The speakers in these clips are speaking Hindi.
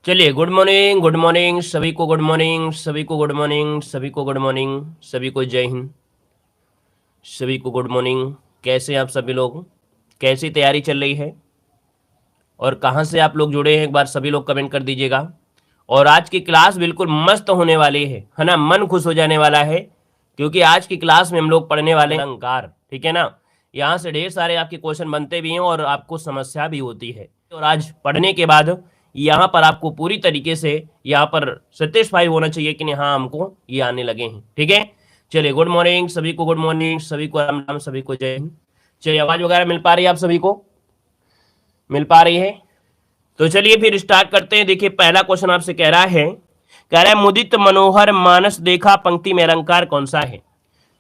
चलिए, गुड मॉर्निंग, गुड मॉर्निंग सभी को, गुड मॉर्निंग सभी को, गुड मॉर्निंग सभी को, गुड मॉर्निंग सभी को, जय हिंद सभी को, गुड मॉर्निंग। कैसे हैं आप सभी लोग? कैसी तैयारी चल रही है और कहाँ से आप लोग जुड़े हैं? एक बार सभी लोग कमेंट कर दीजिएगा। और आज की क्लास बिल्कुल मस्त होने वाली है ना, मन खुश हो जाने वाला है, क्योंकि आज की क्लास में हम लोग पढ़ने वाले हैं अलंकार। ठीक है ना, यहाँ से ढेर सारे आपके क्वेश्चन बनते भी हैं और आपको समस्या भी होती है। और आज पढ़ने के बाद यहाँ पर आपको पूरी तरीके से यहाँ पर सेटिस्फाई होना चाहिए कि नहीं, हाँ हमको ये आने लगे हैं। ठीक है, चलिए, गुड मॉर्निंग सभी को, गुड मॉर्निंग सभी को, राम राम सभी को, जय हिंद। चलिए, आवाज वगैरह मिल पा रही है आप सभी को? मिल पा रही है? तो चलिए फिर स्टार्ट करते हैं। देखिए, पहला क्वेश्चन आपसे कह रहा है मुदित मनोहर मानस देखा पंक्ति में अलंकार कौन सा है?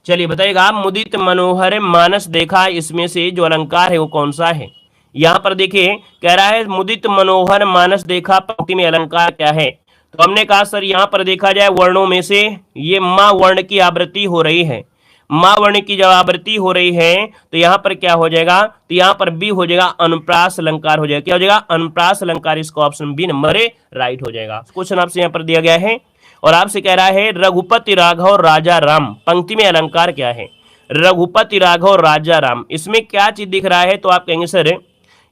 चलिए बताइएगा, मुदित मनोहर मानस देखा, इसमें से जो अलंकार है वो कौन सा है? यहाँ पर देखिए, कह रहा है मुदित मनोहर मानस देखा पंक्ति में अलंकार क्या है? तो हमने कहा सर यहाँ पर देखा जाए वर्णों में से ये माँ वर्ण की आवृत्ति हो रही है। माँ वर्ण की जब आवृत्ति हो रही है तो यहाँ पर क्या हो जाएगा? तो यहाँ पर बी हो जाएगा, अनुप्रास अलंकार हो जाएगा। क्या हो जाएगा? अनुप्रास अलंकार। इसका ऑप्शन बी नंबर राइट हो जाएगा। क्वेश्चन आपसे यहाँ पर दिया गया है और आपसे कह रहा है रघुपति राघव राजा राम पंक्ति में अलंकार क्या है? रघुपति राघव राजा राम, इसमें क्या चीज दिख रहा है? तो आप कहेंगे सर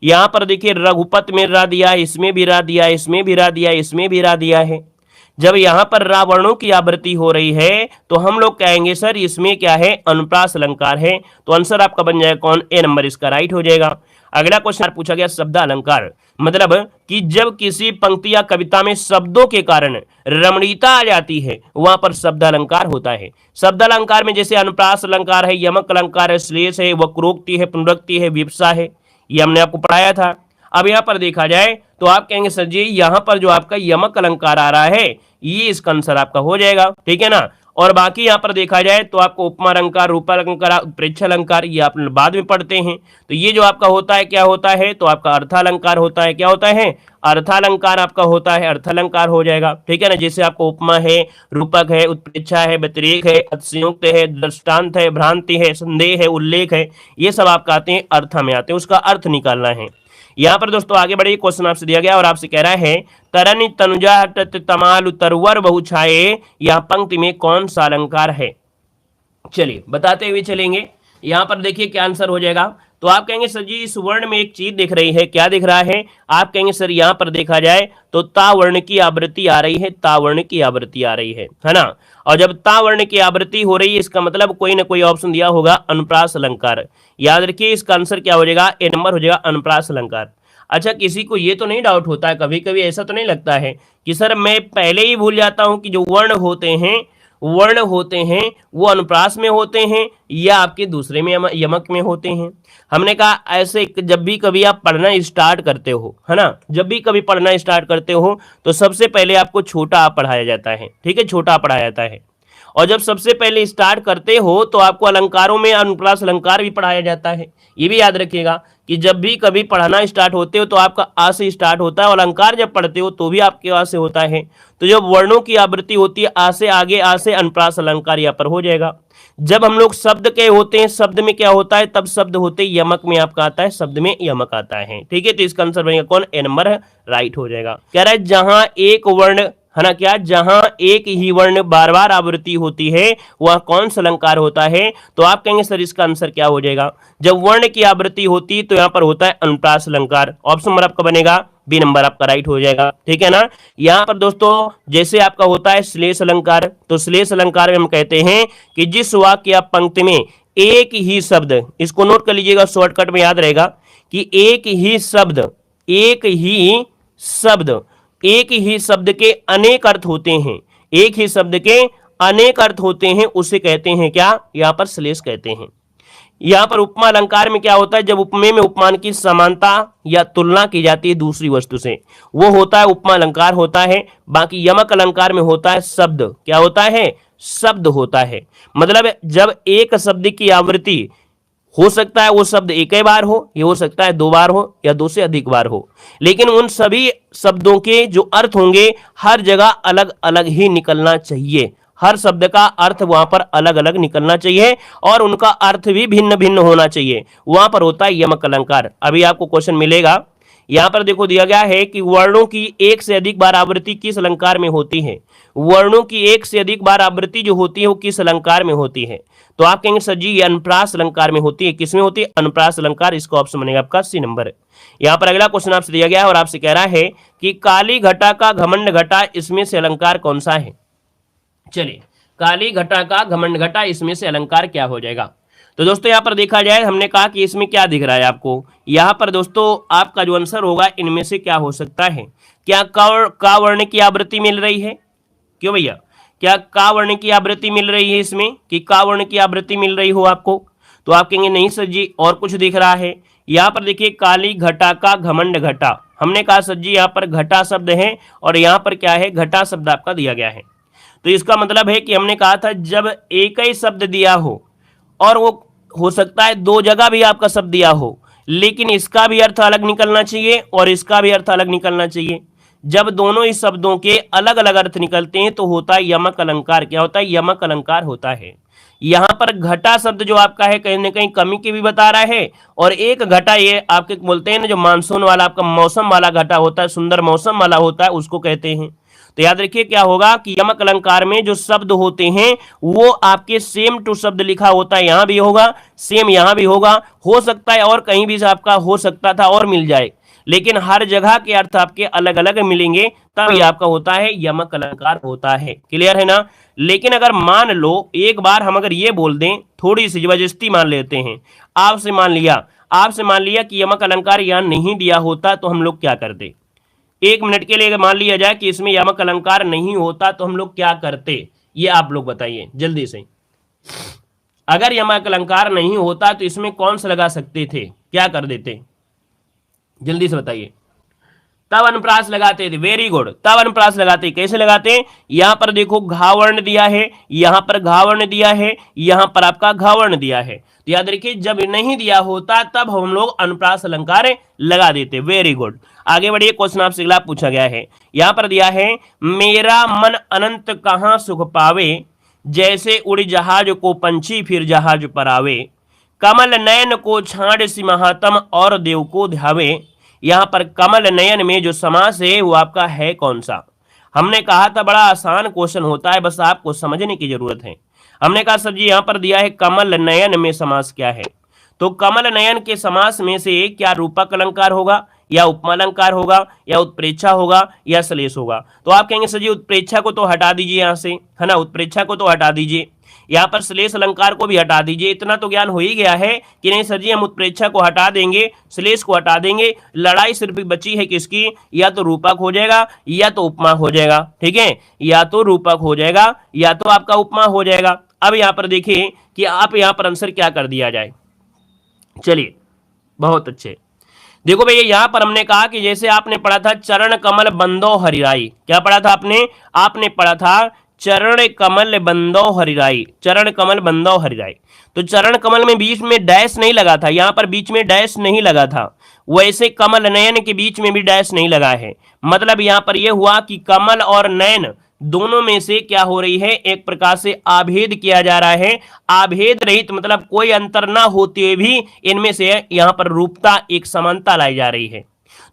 यहाँ पर देखिए रघुपत में रा दिया, इसमें भी रा दिया, इसमें भी रा दिया, इसमें भी रा दिया है। जब यहाँ पर रावणों की आवृत्ति हो रही है तो हम लोग कहेंगे सर इसमें क्या है? अनुप्रास अलंकार है। तो आंसर आपका बन जाएगा कौन? ए नंबर इसका राइट हो जाएगा। अगला क्वेश्चन पूछा गया शब्द अलंकार, मतलब कि जब किसी पंक्ति या कविता में शब्दों के कारण रमणीयता आ जाती है वहां पर शब्द अलंकार होता है। शब्द अलंकार में जैसे अनुप्रास अलंकार है, यमक अलंकार है, श्लेष है, वक्रोक्ति है, पुनरुक्ति है, विप्सा है, ये हमने आपको पढ़ाया था। अब यहाँ पर देखा जाए तो आप कहेंगे सर जी यहाँ पर जो आपका यमक अलंकार आ रहा है ये इसका आंसर आपका हो जाएगा। ठीक है ना, और बाकी यहाँ पर देखा जाए तो आपको उपमा अलंकार, रूपालंकार, उत्प्रेक्षा अलंकार ये आप बाद में पढ़ते हैं। तो ये जो आपका होता है क्या होता है? तो आपका अर्थालंकार होता है। क्या होता है? अर्थालंकार आपका होता है, अर्थालंकार हो जाएगा। ठीक है ना, जैसे आपको उपमा है, रूपक है, उत्प्रेक्षा है, व्यतिरेक है, अतिशयोक्त है, दृष्टांत है, भ्रांति है, संदेह है, उल्लेख है, ये सब आपका आते हैं अर्थ में आते हैं, उसका अर्थ निकालना है। यहाँ पर दोस्तों आगे बढ़िए, क्वेश्चन आपसे दिया गया और आपसे कह रहा है तरनि तनुजा तत तमालु तरवर बहु छाये, यह पंक्ति में कौन सा अलंकार है? चलिए बताते हुए चलेंगे। यहाँ पर देखिए क्या आंसर हो जाएगा। तो आप कहेंगे सर जी इस वर्ण में एक चीज दिख रही है, क्या दिख रहा है? आप कहेंगे सर यहाँ पर देखा जाए तो ता वर्ण की आवृत्ति आ रही है, ता वर्ण की आवृत्ति आ रही है ना। और जब ता वर्ण की आवृत्ति हो रही है इसका मतलब कोई ना कोई ऑप्शन दिया होगा अनुप्रास अलंकार। याद रखिए इसका आंसर क्या हो जाएगा? ए नंबर हो जाएगा, अनुप्रास अलंकार। अच्छा, किसी को ये तो नहीं डाउट होता है, कभी कभी ऐसा तो नहीं लगता है कि सर मैं पहले ही भूल जाता हूं कि जो वर्ण होते हैं वो अनुप्रास में होते हैं या आपके दूसरे में यमक में होते हैं? हमने कहा ऐसे जब भी कभी आप पढ़ना स्टार्ट करते हो, है ना, जब भी कभी पढ़ना स्टार्ट करते हो तो सबसे पहले आपको छोटा पढ़ाया जाता है। ठीक है, छोटा पढ़ाया जाता है। और जब सबसे पहले स्टार्ट करते हो तो आपको अलंकारों में अनुप्रास अलंकार भी पढ़ाया जाता है। ये भी याद रखिएगा कि जब भी कभी पढ़ना स्टार्ट होते हो तो आपका आ से स्टार्ट होता है और अलंकार जब पढ़ते हो तो भी आपके आ से होता है। तो जब वर्णों की आवृत्ति होती है आ से आगे, आ से अनुप्रास अलंकार यहाँ पर हो जाएगा। जब हम लोग शब्द के होते हैं, शब्द में क्या होता है? तब शब्द होते यमक में आपका आता है, शब्द में यमक आता है। ठीक है, तो इसका आंसर बनेगा कौन? ए नंबर राइट हो जाएगा। कह रहा है जहां एक वर्ण, है ना, क्या जहां एक ही वर्ण बार बार आवृत्ति होती है वह कौन सा अलंकार होता है? तो आप कहेंगे सर इसका आंसर क्या हो जाएगा? जब वर्ण की आवृत्ति होती तो यहां पर होता है अनुप्रास अलंकार। ऑप्शन नंबर आपका बनेगा बी नंबर आपका राइट हो जाएगा। ठीक है ना, यहां पर दोस्तों जैसे आपका होता है श्लेष अलंकार, तो श्लेष अलंकार में हम कहते हैं कि जिस वाक्य या पंक्ति में एक ही शब्द, इसको नोट कर लीजिएगा, शॉर्टकट में याद रहेगा कि एक ही शब्द के अनेक अर्थ होते हैं, एक ही शब्द के अनेक अर्थ होते हैं, उसे कहते हैं क्या? यहाँ पर श्लेष कहते हैं। यहाँ पर उपमा अलंकार में क्या होता है? जब उपमेय में उपमान की समानता या तुलना की जाती है दूसरी वस्तु से, वो होता है उपमा अलंकार होता है। बाकी यमक अलंकार में होता है शब्द, क्या होता है? शब्द होता है। मतलब जब एक शब्द की आवृत्ति हो सकता है वो शब्द एक ही बार हो, ये हो सकता है दो बार हो या दो से अधिक बार हो, लेकिन उन सभी शब्दों के जो अर्थ होंगे हर जगह अलग अलग ही निकलना चाहिए। हर शब्द का अर्थ वहां पर अलग अलग निकलना चाहिए और उनका अर्थ भी भिन्न भिन्न होना चाहिए। वहां पर होता है यमक अलंकार। अभी आपको क्वेश्चन मिलेगा, यहां पर देखो दिया गया है कि वर्णों की एक से अधिक बार आवृत्ति किस अलंकार में होती है। वर्णों की एक से अधिक बार आवृत्ति जो होती है वो किस अलंकार में होती है। तो आप कहेंगे सर जी ये अनुप्रास अलंकार में होती है। किसमें होती है? अनुप्रास अलंकार। इसका ऑप्शन बनेगा आपका सी नंबर। यहां पर अगला क्वेश्चन आपसे दिया गया है और आपसे कह रहा है कि काली घटा का घमंड घटा इसमें से अलंकार कौन सा है। चलिए, काली घटा का घमंड घटा इसमें से अलंकार क्या हो जाएगा। तो दोस्तों यहां पर देखा जाए, हमने कहा कि इसमें क्या दिख रहा है आपको। यहां पर दोस्तों आपका जो आंसर होगा इनमें से क्या हो सकता है। क्या का वर्ण की आवृत्ति मिल रही है? क्यों भैया, क्या का वर्ण की आवृत्ति मिल रही है इसमें, कि का वर्ण की आवृत्ति मिल रही हो आपको? तो आप कहेंगे नहीं सर जी और कुछ दिख रहा है। यहाँ पर देखिए काली घटा का घमंड घटा, हमने कहा सर जी यहाँ पर घटा शब्द है और यहाँ पर क्या है, घटा शब्द आपका दिया गया है। तो इसका मतलब है कि हमने कहा था जब एक ही शब्द दिया हो और वो हो सकता है दो जगह भी आपका शब्द दिया हो, लेकिन इसका भी अर्थ अलग निकलना चाहिए और इसका भी अर्थ अलग निकलना चाहिए। जब दोनों ही शब्दों के अलग अलग अर्थ निकलते हैं तो होता है यमक अलंकार। क्या होता है? यमक अलंकार होता है। यहां पर घटा शब्द जो आपका है कहीं ना कहीं कमी की भी बता रहा है, और एक घटा ये आपके बोलते हैं ना जो मानसून वाला आपका मौसम वाला घटा होता है, सुंदर मौसम वाला होता है, उसको कहते हैं। तो याद रखिए क्या होगा कि यमक अलंकार में जो शब्द होते हैं वो आपके सेम टू शब्द लिखा होता है। यहां भी होगा, सेम यहां भी होगा, हो सकता है और कहीं भी आपका हो सकता था और मिल जाए, लेकिन हर जगह के अर्थ आपके अलग अलग मिलेंगे, तब ये आपका होता है यमक अलंकार होता है। क्लियर है ना। लेकिन अगर मान लो एक बार हम अगर ये बोल दें, थोड़ी सी जबरदस्ती मान लेते हैं, आपसे मान लिया कि यमक अलंकार यहां नहीं दिया होता तो हम लोग क्या करते। एक मिनट के लिए अगर मान लिया जाए कि इसमें यमक अलंकार नहीं होता तो हम लोग क्या करते, ये आप लोग बताइए जल्दी से। अगर यमक अलंकार नहीं होता तो इसमें कौन सा लगा सकते थे, क्या कर देते, जल्दी से बताइए। तब अनुप्रास लगाते थे। वेरी गुड, तब अनुप्रास लगाते। कैसे लगाते? यहां पर देखो घावर्ण दिया है, यहां पर घावर्ण दिया है, यहां पर आपका घावर्ण दिया है। तो याद रखिए जब नहीं दिया होता तब हम लोग अनुप्रास अलंकार लगा देते। वेरी गुड, आगे बढ़िए। क्वेश्चन आपसे अगला पूछा गया है, यहां पर दिया है मेरा मन अनंत कहां सुख पावे, जैसे उड़ जहाज को पंछी फिर जहाज पर आवे, कमल नयन को छाड़ सी महात्म और देव को ध्यावे। यहां पर कमल नयन में जो समास है वो आपका है कौन सा। हमने कहा था बड़ा आसान क्वेश्चन होता है, बस आपको समझने की जरूरत है। हमने कहा सर जी यहां पर दिया है कमल नयन में समास क्या है। तो कमल नयन के समास में से क्या रूपक अलंकार होगा, या उपमा अलंकार होगा, या उत्प्रेक्षा होगा, या श्लेष होगा। तो आप कहेंगे सर जी उत्प्रेक्षा को तो हटा दीजिए यहां से, है ना, उत्प्रेक्षा को तो हटा दीजिए, यहाँ पर श्लेष अलंकार को भी हटा दीजिए। इतना तो ज्ञान हो ही गया है कि नहीं सर जी हम उत्प्रेक्षा को हटा देंगे, श्लेष को हटा देंगे, लड़ाई सिर्फ बची है किसकी, या तो रूपक हो जाएगा या तो उपमा हो जाएगा। ठीक है, या तो रूपक हो जाएगा या तो आपका उपमा हो जाएगा। अब यहाँ पर देखिए कि आप यहाँ पर आंसर क्या कर दिया जाए। चलिए बहुत अच्छे, देखो भैया यहाँ पर हमने कहा कि जैसे आपने पढ़ा था चरण कमल बंदो हरिराई, क्या पढ़ा था आपने पढ़ा था चरण कमल बंदो हरिराई, चरण कमल बंदो हरिराई। तो चरण कमल में बीच में डैश नहीं लगा था, यहां पर बीच में डैश नहीं लगा था, वैसे कमल नयन के बीच में भी डैश नहीं लगा है। मतलब यहां पर यह हुआ कि कमल और नयन दोनों में से क्या हो रही है, एक प्रकार से आभेद किया जा रहा है। आभेद रहित मतलब कोई अंतर ना होते हुए भी इनमें से यहां पर रूपता एक समानता लाई जा रही है।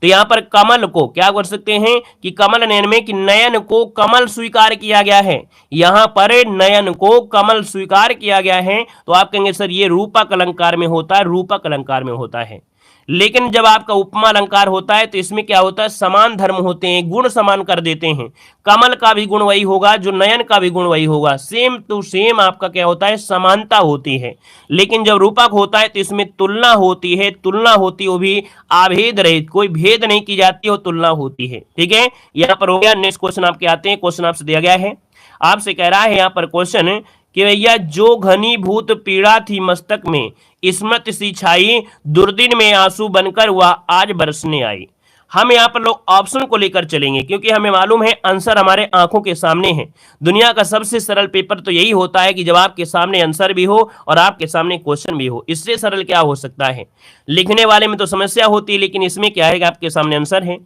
तो यहां पर कमल को क्या कर सकते हैं कि कमल नयन में कि नयन को कमल स्वीकार किया गया है, यहां पर नयन को कमल स्वीकार किया गया है। तो आप कहेंगे सर ये रूपक अलंकार में होता है, रूपक अलंकार में होता है। लेकिन जब आपका उपमा अलंकार होता है तो इसमें क्या होता है, समान धर्म होते हैं, गुण समान कर देते हैं। कमल का भी गुण वही होगा जो नयन का भी गुण वही होगा, सेम टू सेम आपका क्या होता है, समानता होती है। लेकिन जब रूपक होता है तो इसमें तुलना होती है, तुलना होती है वो भी आभेद रहित, कोई भेद नहीं की जाती, वो तुलना होती है। ठीक है, यहाँ पर हो गया। नेक्स्ट क्वेश्चन आपके आते हैं, क्वेश्चन आपसे दिया गया है, आपसे कह रहा है यहाँ पर क्वेश्चन कि भैया जो घनीभूत पीड़ा थी मस्तक में स्मृति सी छाई, दुर्दिन में आंसू बनकर वह आज बरसने आई। हम यहाँ पर लोग ऑप्शन को लेकर चलेंगे क्योंकि हमें मालूम है आंसर हमारे आंखों के सामने है। दुनिया का सबसे सरल पेपर तो यही होता है कि जब आपके सामने आंसर भी हो और आपके सामने क्वेश्चन भी हो, इससे सरल क्या हो सकता है। लिखने वाले में तो समस्या होती है, लेकिन इसमें क्या है कि आपके सामने आंसर है।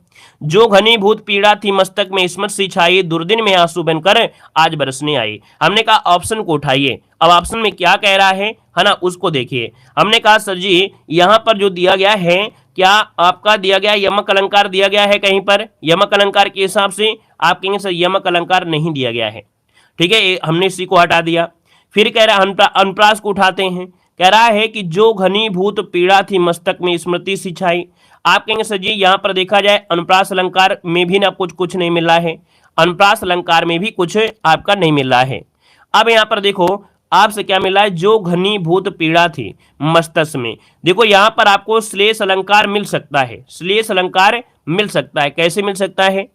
जो घनीभूत पीड़ा थी मस्तक में स्मृति सी छाई, दुर्दिन में आंसू बनकर आज बरसने आई। हमने कहा ऑप्शन को उठाइए, अब ऑप्शन में क्या कह रहा है ना, उसको देखिए। हमने कहा सर जी यहाँ पर जो दिया गया है क्या आपका दिया गया यमक अलंकार दिया गया है कहीं पर? यमक अलंकार के हिसाब से आप कहेंगे सर यमक अलंकार नहीं दिया गया है। ठीक है, हमने इसी को हटा दिया। फिर कह रहा है अनुप्रास को उठाते हैं, कह रहा है कि जो घनीभूत पीड़ा थी मस्तक में स्मृति सी छाई। आप कहेंगे सर जी यहाँ पर देखा जाए अनुप्रास अलंकार में भी ना कुछ नहीं मिल रहा है, अनुप्रास अलंकार में भी कुछ आपका नहीं मिल रहा है। अब यहाँ पर देखो आपसे क्या मिला है, जो घनीभूत पीड़ा थी मस्तक में। देखो यहाँ पर आपको श्लेष अलंकार मिल सकता है, श्लेष अलंकार मिल सकता है। कैसे मिल सकता है?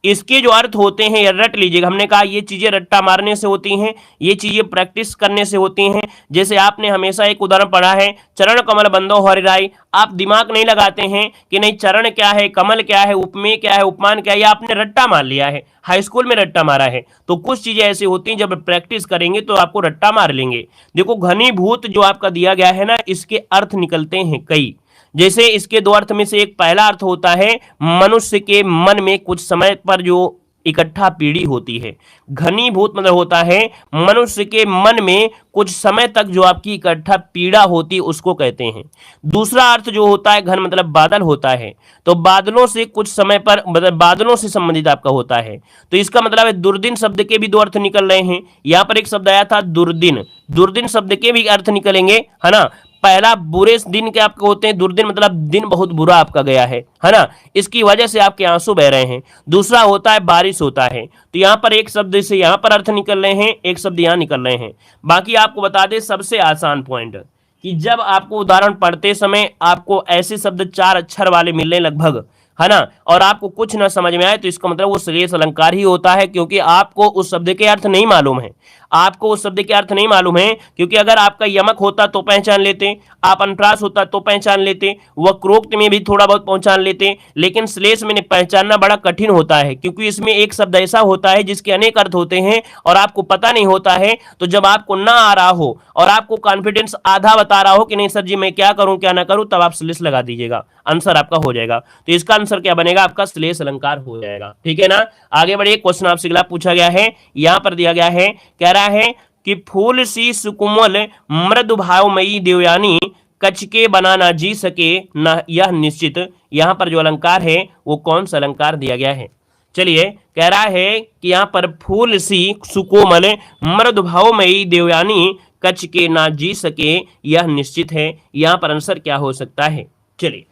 इसके जो अर्थ होते हैं ये रट लीजिएगा। हमने कहा ये चीजें रट्टा मारने से होती हैं, ये चीजें प्रैक्टिस करने से होती हैं। जैसे आपने हमेशा एक उदाहरण पढ़ा है, चरण कमल बंदो हरिराई। आप दिमाग नहीं लगाते हैं कि नहीं चरण क्या है, कमल क्या है, उपमेय क्या है, उपमान क्या है, आपने रट्टा मार लिया है, हाई स्कूल में रट्टा मारा है। तो कुछ चीजें ऐसी होती हैं जब प्रैक्टिस करेंगे तो आपको रट्टा मार लेंगे। देखो घनीभूत जो आपका दिया गया है ना, इसके अर्थ निकलते हैं कई। जैसे इसके दो अर्थ में से एक पहला अर्थ होता है मनुष्य के मन में कुछ समय पर जो इकट्ठा पीड़ी होती है। घनीभूत मतलब होता है मनुष्य के मन में कुछ समय तक जो आपकी इकट्ठा पीड़ा होती है उसको कहते हैं। दूसरा अर्थ जो होता है घन मतलब बादल होता है, तो बादलों से कुछ समय पर मतलब बादलों से संबंधित आपका होता है। तो इसका मतलब है दुर्दिन शब्द के भी दो अर्थ निकल रहे हैं। यहाँ पर एक शब्द आया था दुर्दिन, दुर्दिन शब्द के भी अर्थ निकलेंगे, है ना। पहला बुरे दिन के आपके होते हैं, दुर्दिन मतलब दिन बहुत बुरा आपका गया है ना, इसकी वजह से आपके आंसू बह रहे हैं। दूसरा होता है बारिश होता है। तो यहाँ पर एक शब्द से यहाँ पर अर्थ निकल रहे हैं, एक शब्द यहाँ निकल रहे हैं। बाकी आपको बता दें सबसे आसान पॉइंट कि जब आपको उदाहरण पढ़ते समय आपको ऐसे शब्द 4 अक्षर वाले मिलने लगभग, है ना, और आपको कुछ ना समझ में आए तो इसका मतलब वो श्लेष अलंकार ही होता है, क्योंकि आपको उस शब्द के अर्थ नहीं मालूम है। आपको उस शब्द के अर्थ नहीं मालूम है, क्योंकि अगर आपका यमक होता तो पहचान लेते, आप अनुप्रास होता तो पहचान लेते, वक्रोक्त में भी थोड़ा बहुत पहचान लेते, लेकिन श्लेष में पहचानना बड़ा कठिन होता है, क्योंकि इसमें एक शब्द ऐसा होता है जिसके अनेक अर्थ होते हैं और आपको पता नहीं होता है। तो जब आपको ना आ रहा हो और आपको कॉन्फिडेंस आधा बता रहा हो कि नहीं सर जी मैं क्या करूं क्या ना करूं, तब आप श्लेष लगा दीजिएगा, आंसर आपका हो जाएगा। तो इसका आंसर क्या बनेगा? आपका श्लेष अलंकार हो जाएगा। ठीक है ना। आगे बढ़िए, क्वेश्चन आपसे अगला पूछा गया है, यहां पर दिया गया है, कह रहा है कि फूल सी सुकुमल मृदु भावमयी देवयानी कचके बना ना जी सके न यह निश्चित। यहां पर जो अलंकार है वो कौन सा अलंकार दिया गया है? चलिए, कह रहा है कि यहां पर फूल सी सुकोमल मृदु भावमयी देवयानी कचके ना जी सके यह निश्चित है। यहां पर आंसर क्या हो सकता है? चलिए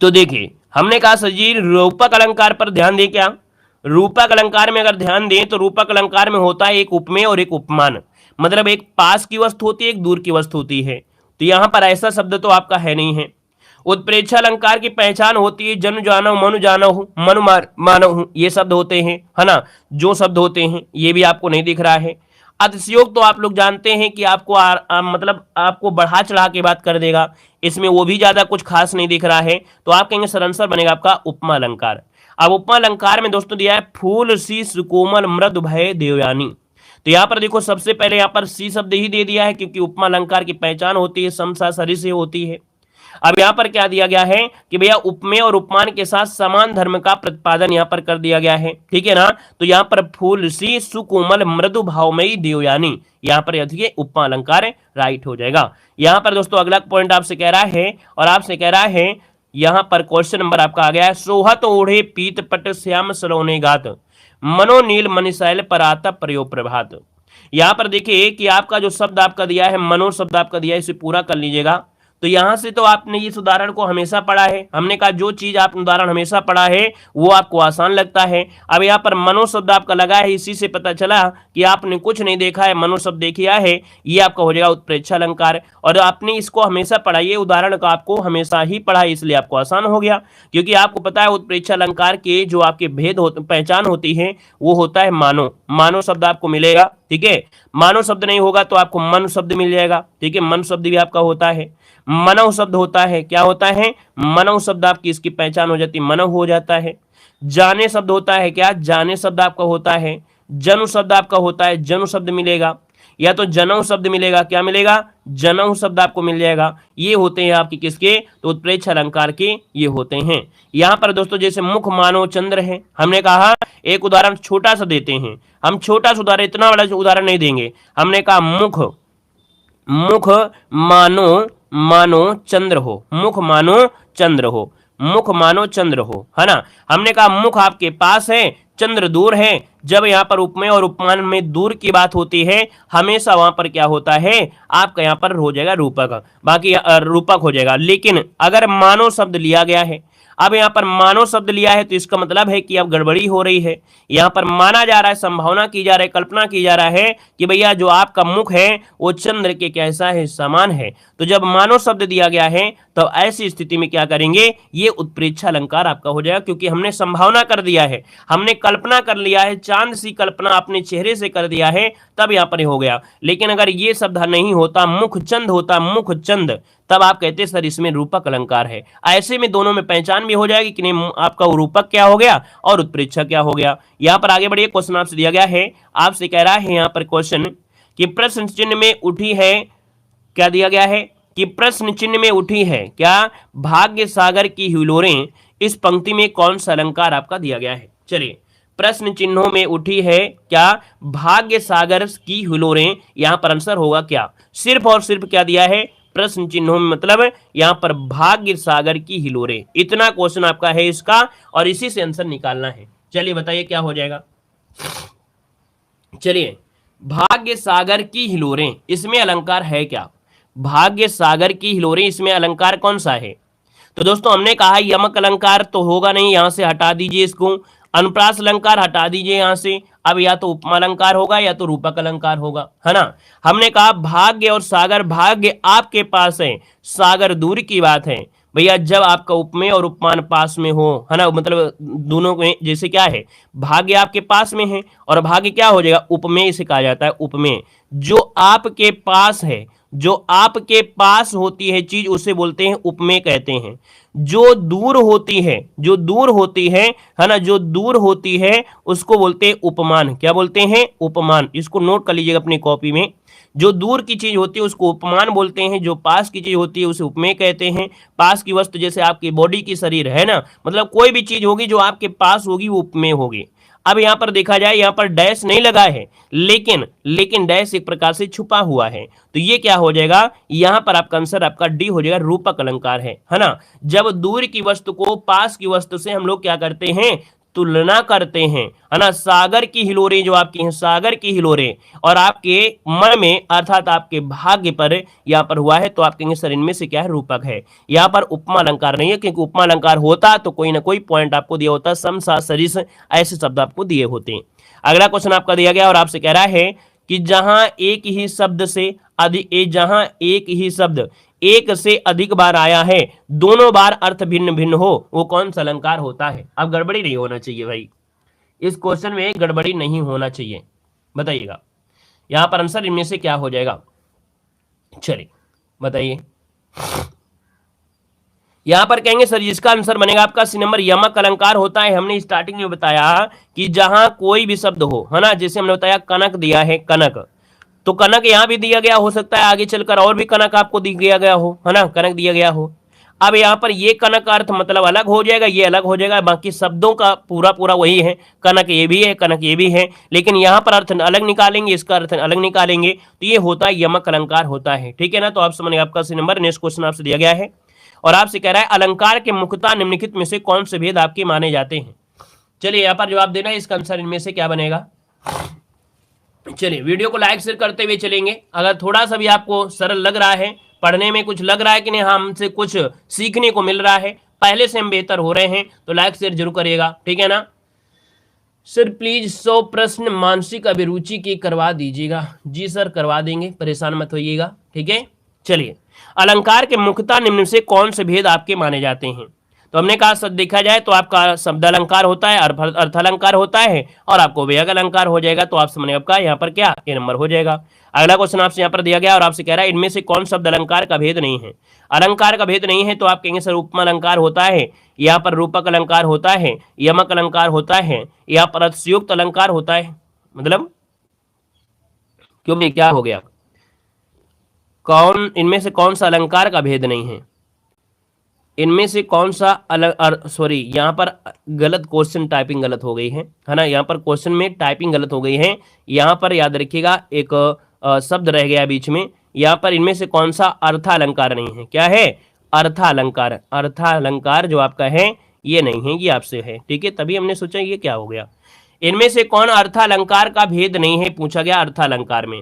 तो देखिए, हमने कहा सर जी रूपक अलंकार पर ध्यान दें। क्या रूपक अलंकार में अगर ध्यान दें तो रूपक अलंकार में होता है एक उपमेय और एक उपमान, मतलब एक पास की वस्तु होती है, एक दूर की वस्तु होती है। तो यहां पर ऐसा शब्द तो आपका है नहीं है। उत्प्रेक्षा अलंकार की पहचान होती है जनु जानो मनु जानो मनु मानो, ये शब्द होते हैं, है ना, जो शब्द होते हैं, ये भी आपको नहीं दिख रहा है। अतिशयोक्त तो आप लोग जानते हैं कि आपको मतलब आपको बढ़ा चढ़ा के बात कर देगा, इसमें वो भी ज्यादा कुछ खास नहीं दिख रहा है। तो आप कहेंगे सर आंसर बनेगा आपका उपमा अलंकार। अब उपमा अलंकार में दोस्तों दिया है फूल सी सुकोमल मृदु भय देवयानी। तो यहाँ पर देखो सबसे पहले यहाँ पर सी शब्द ही दे दिया है, क्योंकि उपमा अलंकार की पहचान होती है समसा सरी से होती है। अब यहाँ पर क्या दिया गया है कि भैया उपमेय और उपमान के साथ समान धर्म का प्रतिपादन यहाँ पर कर दिया गया है। ठीक है ना। तो यहाँ पर फूल सी सुकोमल मृदु भावमयी देवयानी, यहाँ पर यह उपमा अलंकार राइट हो जाएगा। यहाँ पर दोस्तों अगला पॉइंट आपसे कह रहा है, और आपसे कह रहा है यहाँ पर क्वेश्चन नंबर आपका आ गया है, सोहत ओढ़े पीत पट श्याम सलोने गात मनोनील मनिशैल पराता प्रयो प्रभात। यहाँ पर देखिए कि आपका जो शब्द आपका दिया है, मनो शब्द आपका दिया है, इसे पूरा कर लीजिएगा। तो यहां से तो आपने इस उदाहरण को हमेशा पढ़ा है। हमने कहा जो चीज आप उदाहरण हमेशा पढ़ा है वो आपको आसान लगता है। अब यहाँ पर मनो शब्द आपका लगा है, इसी से पता चला कि आपने कुछ नहीं देखा है, मनो शब्द देखिया है, ये आपका हो जाएगा उत्प्रेक्षा अलंकार। और आपने इसको हमेशा पढ़ा, ये उदाहरण का आपको हमेशा ही पढ़ा, इसलिए आपको आसान हो गया, क्योंकि आपको पता है उत्प्रेक्षा अलंकार के जो आपके भेद पहचान होती है वो होता है मानो। मानो शब्द आपको मिलेगा। ठीक है, मानो शब्द नहीं होगा तो आपको मन शब्द मिल जाएगा। ठीक है, मन शब्द भी आपका होता है। मनव शब्द होता है, क्या होता है? मनव शब्द आपकी इसकी पहचान हो जाती है, मनव हो जाता है। जाने शब्द होता है, क्या जाने शब्द आपका होता है। जनु शब्द आपका होता है, जनु शब्द मिलेगा, या तो जनऊ शब्द मिलेगा, क्या मिलेगा? जनऊ शब्द आपको मिल जाएगा। ये होते हैं आपके किसके? तो उत्प्रेक्षा अलंकार के ये होते हैं। यहाँ पर दोस्तों जैसे मुख मानो चंद्र है, हमने कहा एक उदाहरण छोटा सा देते हैं, हम छोटा सा उदाहरण, इतना बड़ा उदाहरण नहीं देंगे। हमने कहा मुख, मुख मानो मानो चंद्र हो, मुख मानो चंद्र हो, मुख मानो चंद्र हो, है ना। हमने कहा मुख आपके पास है, चंद्र दूर है। जब यहाँ पर उपमेय और उपमान में दूर की बात होती है, हमेशा वहां पर क्या होता है, आपका यहाँ पर हो जाएगा रूपक, बाकी रूपक हो जाएगा। लेकिन अगर मानो शब्द लिया गया है, अब यहाँ पर मानो शब्द लिया है तो इसका मतलब है कि अब गड़बड़ी हो रही है। यहाँ पर माना जा रहा है, संभावना की जा रही है, कल्पना की जा रहा है कि भैया जो आपका मुख है वो चंद्र के कैसा है, समान है। तो जब मानो शब्द दिया गया है तो ऐसी स्थिति में क्या करेंगे, ये उत्प्रेक्षा अलंकार आपका हो जाएगा, क्योंकि हमने संभावना कर दिया है, हमने कल्पना कर लिया है, चांद सी कल्पना अपने चेहरे से कर दिया है, तब यहाँ पर हो गया। लेकिन अगर ये शब्द नहीं होता, मुख चंद होता, मुख चंद, तब आप कहते सर इसमें रूपक अलंकार है। ऐसे में दोनों में पहचान भी हो जाएगी कि नहीं, आपका रूपक क्या हो गया और उत्प्रेक्षा क्या हो गया। यहाँ पर आगे बढ़िए, क्वेश्चन आपसे दिया गया है, आपसे कह रहा है यहाँ पर क्वेश्चन कि प्रश्न चिन्ह में उठी है, क्या दिया गया है कि प्रश्न चिन्ह में उठी है क्या, भाग्य सागर की हिलोरें, इस पंक्ति में कौन सा अलंकार आपका दिया गया है। चलिए, प्रश्न चिन्हों में उठी है क्या, भाग्य सागर की हिलोरें, यहां पर आंसर होगा क्या, सिर्फ और सिर्फ क्या दिया है, प्रश्न चिन्हों में, मतलब यहां पर भाग्य सागर की हिलोरें। इतना क्वेश्चन आपका है इसका, और इसी से आंसर निकालना है। चलिए बताइए क्या हो जाएगा। चलिए, भाग्य सागर की हिलोरें, इसमें अलंकार है क्या, भाग्य सागर की हिलोरें, इसमें अलंकार कौन सा है। तो दोस्तों हमने कहा यमक अलंकार तो होगा नहीं, यहां से हटा दीजिए इसको, अनुप्रास अलंकार हटा दीजिए यहां से। अब या तो उपमा अलंकार होगा या तो रूपक अलंकार होगा, है ना। हमने कहा भाग्य और सागर, भाग्य आपके पास है, सागर दूर की बात है। भैया जब आपका उपमेय और उपमान पास में हो, है ना, मतलब दोनों में जैसे क्या है, भाग्य आपके पास में है और भाग्य क्या हो जाएगा, उपमेय से कहा जाता है, उपमेय। जो आपके पास है, जो आपके पास होती है चीज, उसे बोलते हैं उपमेय कहते हैं। जो दूर होती है, जो दूर होती है ना, जो दूर होती है उसको बोलते हैं उपमान। क्या बोलते हैं, उपमान। इसको नोट कर लीजिएगा अपनी कॉपी में। जो दूर की चीज होती है उसको उपमान बोलते हैं, जो पास की चीज होती है उसे उपमेय कहते हैं। पास की वस्तु जैसे आपकी बॉडी की शरीर है ना, मतलब कोई भी चीज होगी जो आपके पास होगी वो उपमेय होगी। अब यहां पर देखा जाए, यहां पर डैश नहीं लगा है, लेकिन डैश एक प्रकार से छुपा हुआ है, तो ये क्या हो जाएगा, यहां पर आपका आंसर आपका डी हो जाएगा, रूपक अलंकार है ना। जब दूर की वस्तु को पास की वस्तु से हम लोग क्या करते हैं, तुलना करते हैं, है ना। सागर की हिलोरें जो आपकी हैं, सागर की हिलोरें, और आपके मन में अर्थात आपके भाग्य पर यहाँ पर हुआ है, तो आप कहेंगे सर इनमें से क्या है, रूपक है। यहाँ पर उपमा अलंकार नहीं है, क्योंकि उपमा अलंकार होता तो कोई ना कोई पॉइंट आपको दिया होता, सम सा सरिस ऐसे शब्द आपको दिए होते हैं। अगला क्वेश्चन आपका दिया गया और आपसे कह रहा है कि जहां एक ही शब्द से अधिक, जहां एक ही शब्द एक से अधिक बार आया है, दोनों बार अर्थ भिन्न भिन्न हो, वो कौन सा अलंकार होता है। अब गड़बड़ी नहीं होना चाहिए भाई, इस क्वेश्चन में गड़बड़ी नहीं होना चाहिए, बताइएगा यहां पर आंसर इनमें से क्या हो जाएगा। चलिए बताइए, यहां पर कहेंगे सर इसका आंसर बनेगा आपका सी नंबर, यमक अलंकार होता है। हमने स्टार्टिंग में बताया कि जहां कोई भी शब्द हो, है ना, जैसे हमने बताया कनक दिया है, कनक, तो कनक यहां भी दिया गया, हो सकता है आगे चलकर और भी कनक आपको दिया गया हो, है ना, कनक दिया गया हो। अब यहाँ पर ये कनक का अर्थ मतलब अलग हो जाएगा, ये अलग हो जाएगा, बाकी शब्दों का पूरा पूरा वही है, कनक ये भी है, कनक ये भी है, लेकिन यहाँ पर अर्थ अलग निकालेंगे, इसका अर्थ अलग निकालेंगे, तो ये होता है यमक अलंकार होता है, ठीक है ना। तो आप समझिए आपका सी नंबर। नेक्स्ट क्वेश्चन आपसे दिया गया है और आपसे कह रहा है अलंकार के मुख्यतः निम्नलिखित में से कौन से भेद आपके माने जाते हैं। चलिए यहाँ पर जवाब देना है, इसका आंसर इनमें से क्या बनेगा। चलिए वीडियो को लाइक शेयर करते हुए चलेंगे। अगर थोड़ा सा भी आपको सरल लग रहा है, पढ़ने में कुछ लग रहा है कि नहीं, हमसे कुछ सीखने को मिल रहा है, पहले से हम बेहतर हो रहे हैं, तो लाइक शेयर जरूर करिएगा, ठीक है ना। सर प्लीज 100 प्रश्न मानसिक अभिरुचि की करवा दीजिएगा। जी सर करवा देंगे, परेशान मत होइएगा, ठीक है। चलिए, अलंकार के मुख्यतः निम्न से कौन से भेद आपके माने जाते हैं। तो हमने कहा सब देखा जाए तो आपका शब्द अलंकार होता है, अर्थ अलंकार होता है, और आपको व्यय अलंकार हो जाएगा। तो आप समझे आपका यहाँ पर क्या ए नंबर हो जाएगा। अगला क्वेश्चन आपसे यहाँ पर दिया गया और आपसे कह रहा है इनमें से कौन शब्द अलंकार का भेद नहीं है। अलंकार का भेद नहीं है तो आप कहेंगे सर उपमा अलंकार होता है, यहाँ पर रूपक अलंकार होता है, यमक अलंकार होता है, यहाँ पर अर्थयुक्त अलंकार होता है। मतलब क्यों भाई क्या हो गया, कौन इनमें से कौन सा अलंकार का भेद नहीं है, इनमें से कौन सा अलग, सॉरी यहाँ पर गलत क्वेश्चन टाइपिंग गलत हो गई है ना, यहाँ पर क्वेश्चन में टाइपिंग गलत हो गई है। यहाँ पर याद रखिएगा एक शब्द रह गया बीच में, यहाँ पर इनमें से कौन सा अर्थालंकार नहीं है? क्या है? अर्थालंकार। अर्थालंकार जो आपका है ये नहीं है, ये आपसे है, ठीक है। तभी हमने सोचा ये क्या हो गया। इनमें से कौन अर्थालंकार का भेद नहीं है पूछा गया अर्थालंकार में।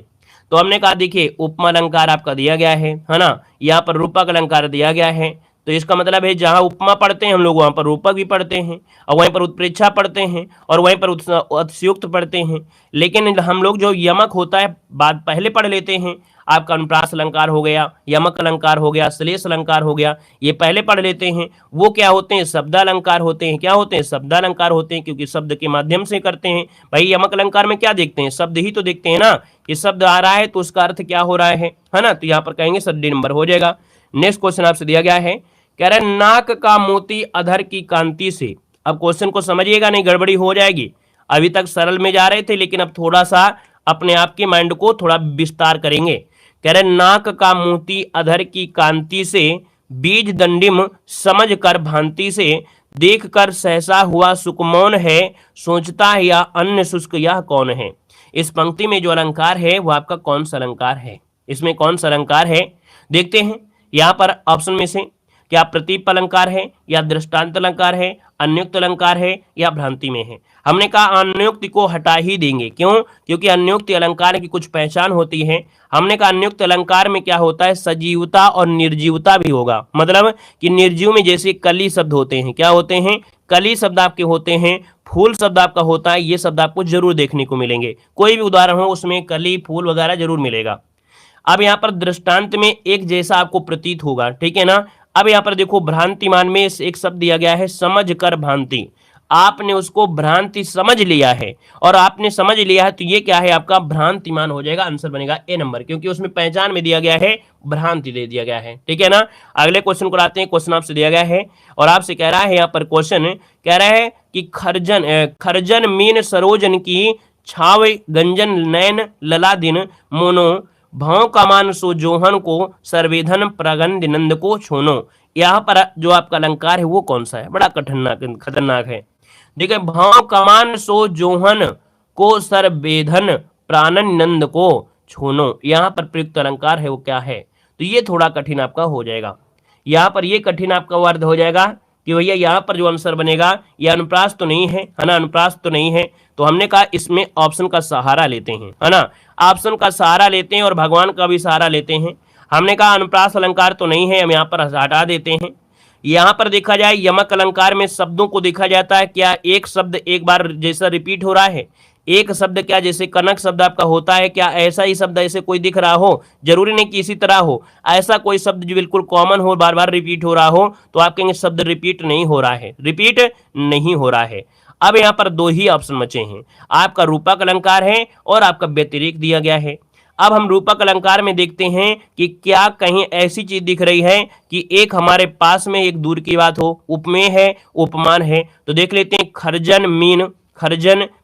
तो हमने कहा देखिए उपमा अलंकार आपका दिया गया है ना, यहाँ पर रूपक अलंकार दिया गया है। तो इसका मतलब है जहां उपमा पढ़ते हैं हम लोग वहां पर रूपक भी पढ़ते हैं, और वहीं पर उत्प्रेक्षा पढ़ते हैं, और वहीं पर अतिशयोक्त पढ़ते हैं। लेकिन हम लोग जो यमक होता है बात पहले पढ़ लेते हैं। आपका अनुप्रास अलंकार हो गया, यमक अलंकार हो गया, श्लेष अलंकार हो गया, ये पहले पढ़ लेते हैं। वो क्या होते हैं? शब्दालंकार होते हैं। क्या होते हैं? शब्दालंकार होते हैं, क्योंकि शब्द के माध्यम से करते हैं। भाई यमक अलंकार में क्या देखते हैं? शब्द ही तो देखते हैं ना, कि शब्द आ रहा है तो उसका अर्थ क्या हो रहा है ना। तो यहाँ पर कहेंगे सर डी नंबर हो जाएगा। नेक्स्ट क्वेश्चन आपसे दिया गया है, कह रहे हैं नाक का मोती अधर की कांति से। अब क्वेश्चन को समझिएगा, नहीं गड़बड़ी हो जाएगी। अभी तक सरल में जा रहे थे, लेकिन अब थोड़ा सा अपने आप के माइंड को थोड़ा विस्तार करेंगे। कह रहे नाक का मोती अधर की कांति से, बीज दंडिम समझ कर भांति से, देख कर सहसा हुआ सुकमौन है, सोचता है या अन्य शुष्क यह कौन है। इस पंक्ति में जो अलंकार है वो आपका कौन सा अलंकार है? इसमें कौन सा अलंकार है देखते हैं। यहाँ पर ऑप्शन में से क्या प्रतीप अलंकार है, या दृष्टांत अलंकार है, अन्युक्त अलंकार है, या भ्रांति में है। हमने कहा अन्युक्ति को हटा ही देंगे। क्यों? क्योंकि अन्युक्त अलंकार की कुछ पहचान होती है। हमने कहा अन्युक्त अलंकार में क्या होता है? सजीवता और निर्जीवता भी होगा। मतलब कि निर्जीव में जैसे कली शब्द होते हैं, क्या होते हैं? कली शब्द आपके होते हैं, फूल शब्द आपका होता है। ये शब्द आपको जरूर देखने को मिलेंगे, कोई भी उदाहरण हो उसमें कली फूल वगैरह जरूर मिलेगा। अब यहाँ पर दृष्टांत में एक जैसा आपको प्रतीत होगा, ठीक है ना। अब यहाँ पर देखो भ्रांतिमान में एक शब्द दिया गया है समझ कर भांति। आपने उसको भ्रांति समझ लिया है, और आपने समझ लिया है तो ये क्या है? आपका भ्रांतिमान हो जाएगा। आंसर बनेगा ए नंबर, क्योंकि उसमें पहचान में दिया गया है, भ्रांति दे दिया गया है, ठीक है ना। अगले क्वेश्चन को आते हैं। क्वेश्चन आपसे दिया गया है और आपसे कह रहा है, यहाँ पर क्वेश्चन कह रहा है कि खरजन मीन सरोजन की छाव गंजन नैन लला दिन मोनो, भाव कमान सो जोहन को सर्वेधन प्रगंध नंद को छोनो। यहाँ पर जो आपका अलंकार है वो कौन सा है? बड़ा खतरनाक है। देखिए भाव कमान सो जोहन को सर्वेधन प्राणन नंद को छोनो, यहाँ पर प्रयुक्त अलंकार है वो क्या है? तो ये थोड़ा कठिन आपका हो जाएगा। यहाँ पर ये कठिन आपका अर्थ हो जाएगा कि भैया यहाँ पर जो आंसर बनेगा ये अनुप्रास तो नहीं है ना, अनुप्रास तो नहीं है। तो हमने कहा इसमें ऑप्शन का सहारा लेते हैं, है ना, ऑप्शन का सहारा लेते हैं और भगवान का भी सहारा लेते हैं। हमने कहा अनुप्रास अलंकार तो नहीं है, हम यहाँ पर हटा देते हैं। यहाँ पर देखा जाए यमक अलंकार में शब्दों को देखा जाता है, क्या एक शब्द एक बार जैसा रिपीट हो रहा है? एक शब्द क्या जैसे कनक शब्द आपका होता है, क्या ऐसा ही शब्द ऐसे कोई दिख रहा हो? जरूरी नहीं कि इसी तरह हो। ऐसा कोई शब्द जो बिल्कुल कॉमन हो, बार बार रिपीट हो रहा हो, तो आप कहेंगे शब्द रिपीट नहीं हो रहा है, रिपीट नहीं हो रहा है। अब यहाँ पर दो ही ऑप्शन बचे हैं, आपका रूपक अलंकार है और आपका व्यतिरेक दिया गया है। अब हम रूपक अलंकार में देखते हैं कि क्या कहीं ऐसी चीज दिख रही है कि एक हमारे पास में एक दूर की बात हो, उपमेय है, उपमान है। तो देख लेते हैं, खरजन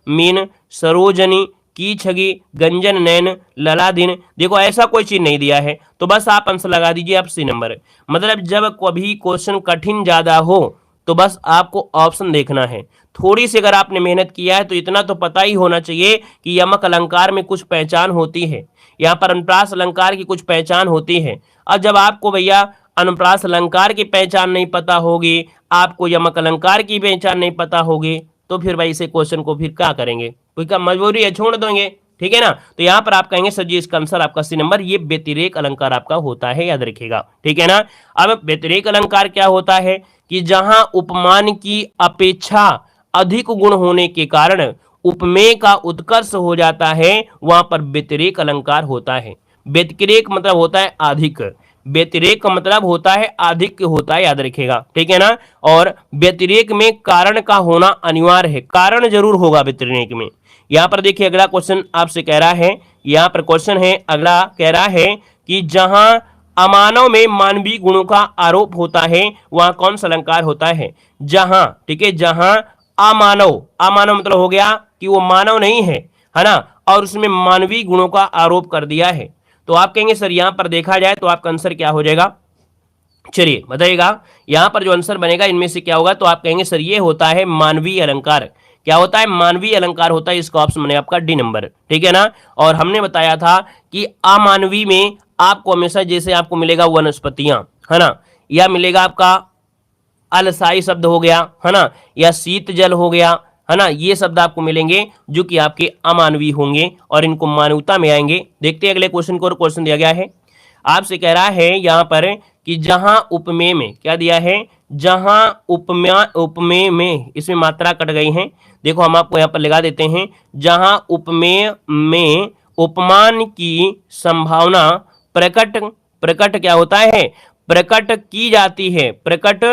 मीन सरोजनी की छगी गंजन नैन लला दिन। देखो ऐसा कोई चीज नहीं दिया है, तो बस आप आंसर लगा दीजिए आप सी नंबर। मतलब जब कभी क्वेश्चन कठिन ज्यादा हो तो बस आपको ऑप्शन देखना है। थोड़ी सी अगर आपने मेहनत किया है तो इतना तो पता ही होना चाहिए कि यमक अलंकार में कुछ पहचान होती है, यहाँ पर अनुप्रास अलंकार की कुछ पहचान होती है। और जब आपको भैया अनुप्रास अलंकार की पहचान नहीं पता होगी, आपको यमक अलंकार की पहचान नहीं पता होगी, तो फिर भाई इसे क्वेश्चन को फिर क्या करेंगे? कोई क्या मजबूरी है, छोड़ देंगे, ठीक है ना। तो यहाँ पर आप कहेंगे सर जी इसका आंसर आपका सी नंबर, ये व्यतिरेक अलंकार आपका होता है, याद रखिएगा, ठीक है ना। अब व्यतिरेक अलंकार क्या होता है कि जहां उपमान की अपेक्षा अधिक गुण होने के कारण उपमेय का उत्कर्ष हो जाता है, वहां पर व्यतिरेक अलंकार होता है। व्यतिरेक मतलब होता है अधिक, व्यतिरेक का मतलब होता है अधिक होता है, याद रखिएगा, ठीक है ना। और व्यतिरेक में कारण का होना अनिवार्य है, कारण जरूर होगा व्यतिरेक में। यहाँ पर देखिए अगला क्वेश्चन आपसे कह रहा है, यहाँ पर क्वेश्चन है अगला कह रहा है कि जहां अमानव में मानवीय गुणों का आरोप होता है वहां कौन सा अलंकार होता है? जहां, ठीक है, जहां अमानव, अमानव मतलब हो गया कि वो मानव नहीं है ना, और उसमें मानवीय गुणों का आरोप कर दिया है। तो आप कहेंगे सर यहां पर देखा जाए तो आपका आंसर क्या हो जाएगा? चलिए बताइएगा, यहां पर जो आंसर बनेगा इनमें से क्या होगा? तो आप कहेंगे सर ये होता है मानवीय अलंकार। क्या होता है? मानवीय अलंकार होता है, इसका ऑप्शन बनेगा आपका डी नंबर, ठीक है ना। और हमने बताया था कि अमानवीय में आपको हमेशा जैसे आपको मिलेगा वनस्पतियां, है ना, या मिलेगा आपका अलसाई शब्द हो गया, है ना, या शीत जल हो गया, है ना, ये शब्द आपको मिलेंगे जो कि आपके अमानवीय होंगे और इनको मानवता में आएंगे। देखते हैं अगले क्वेश्चन को। और क्वेश्चन दिया गया है आपसे, कह रहा है यहाँ पर कि जहां उपमेय में क्या दिया है, जहां उपमेय में, इसमें मात्रा कट गई है, देखो हम आपको यहाँ पर लगा देते हैं, जहां उपमेय में उपमान की संभावना प्रकट प्रकट क्या होता है, प्रकट की जाती है, प्रकट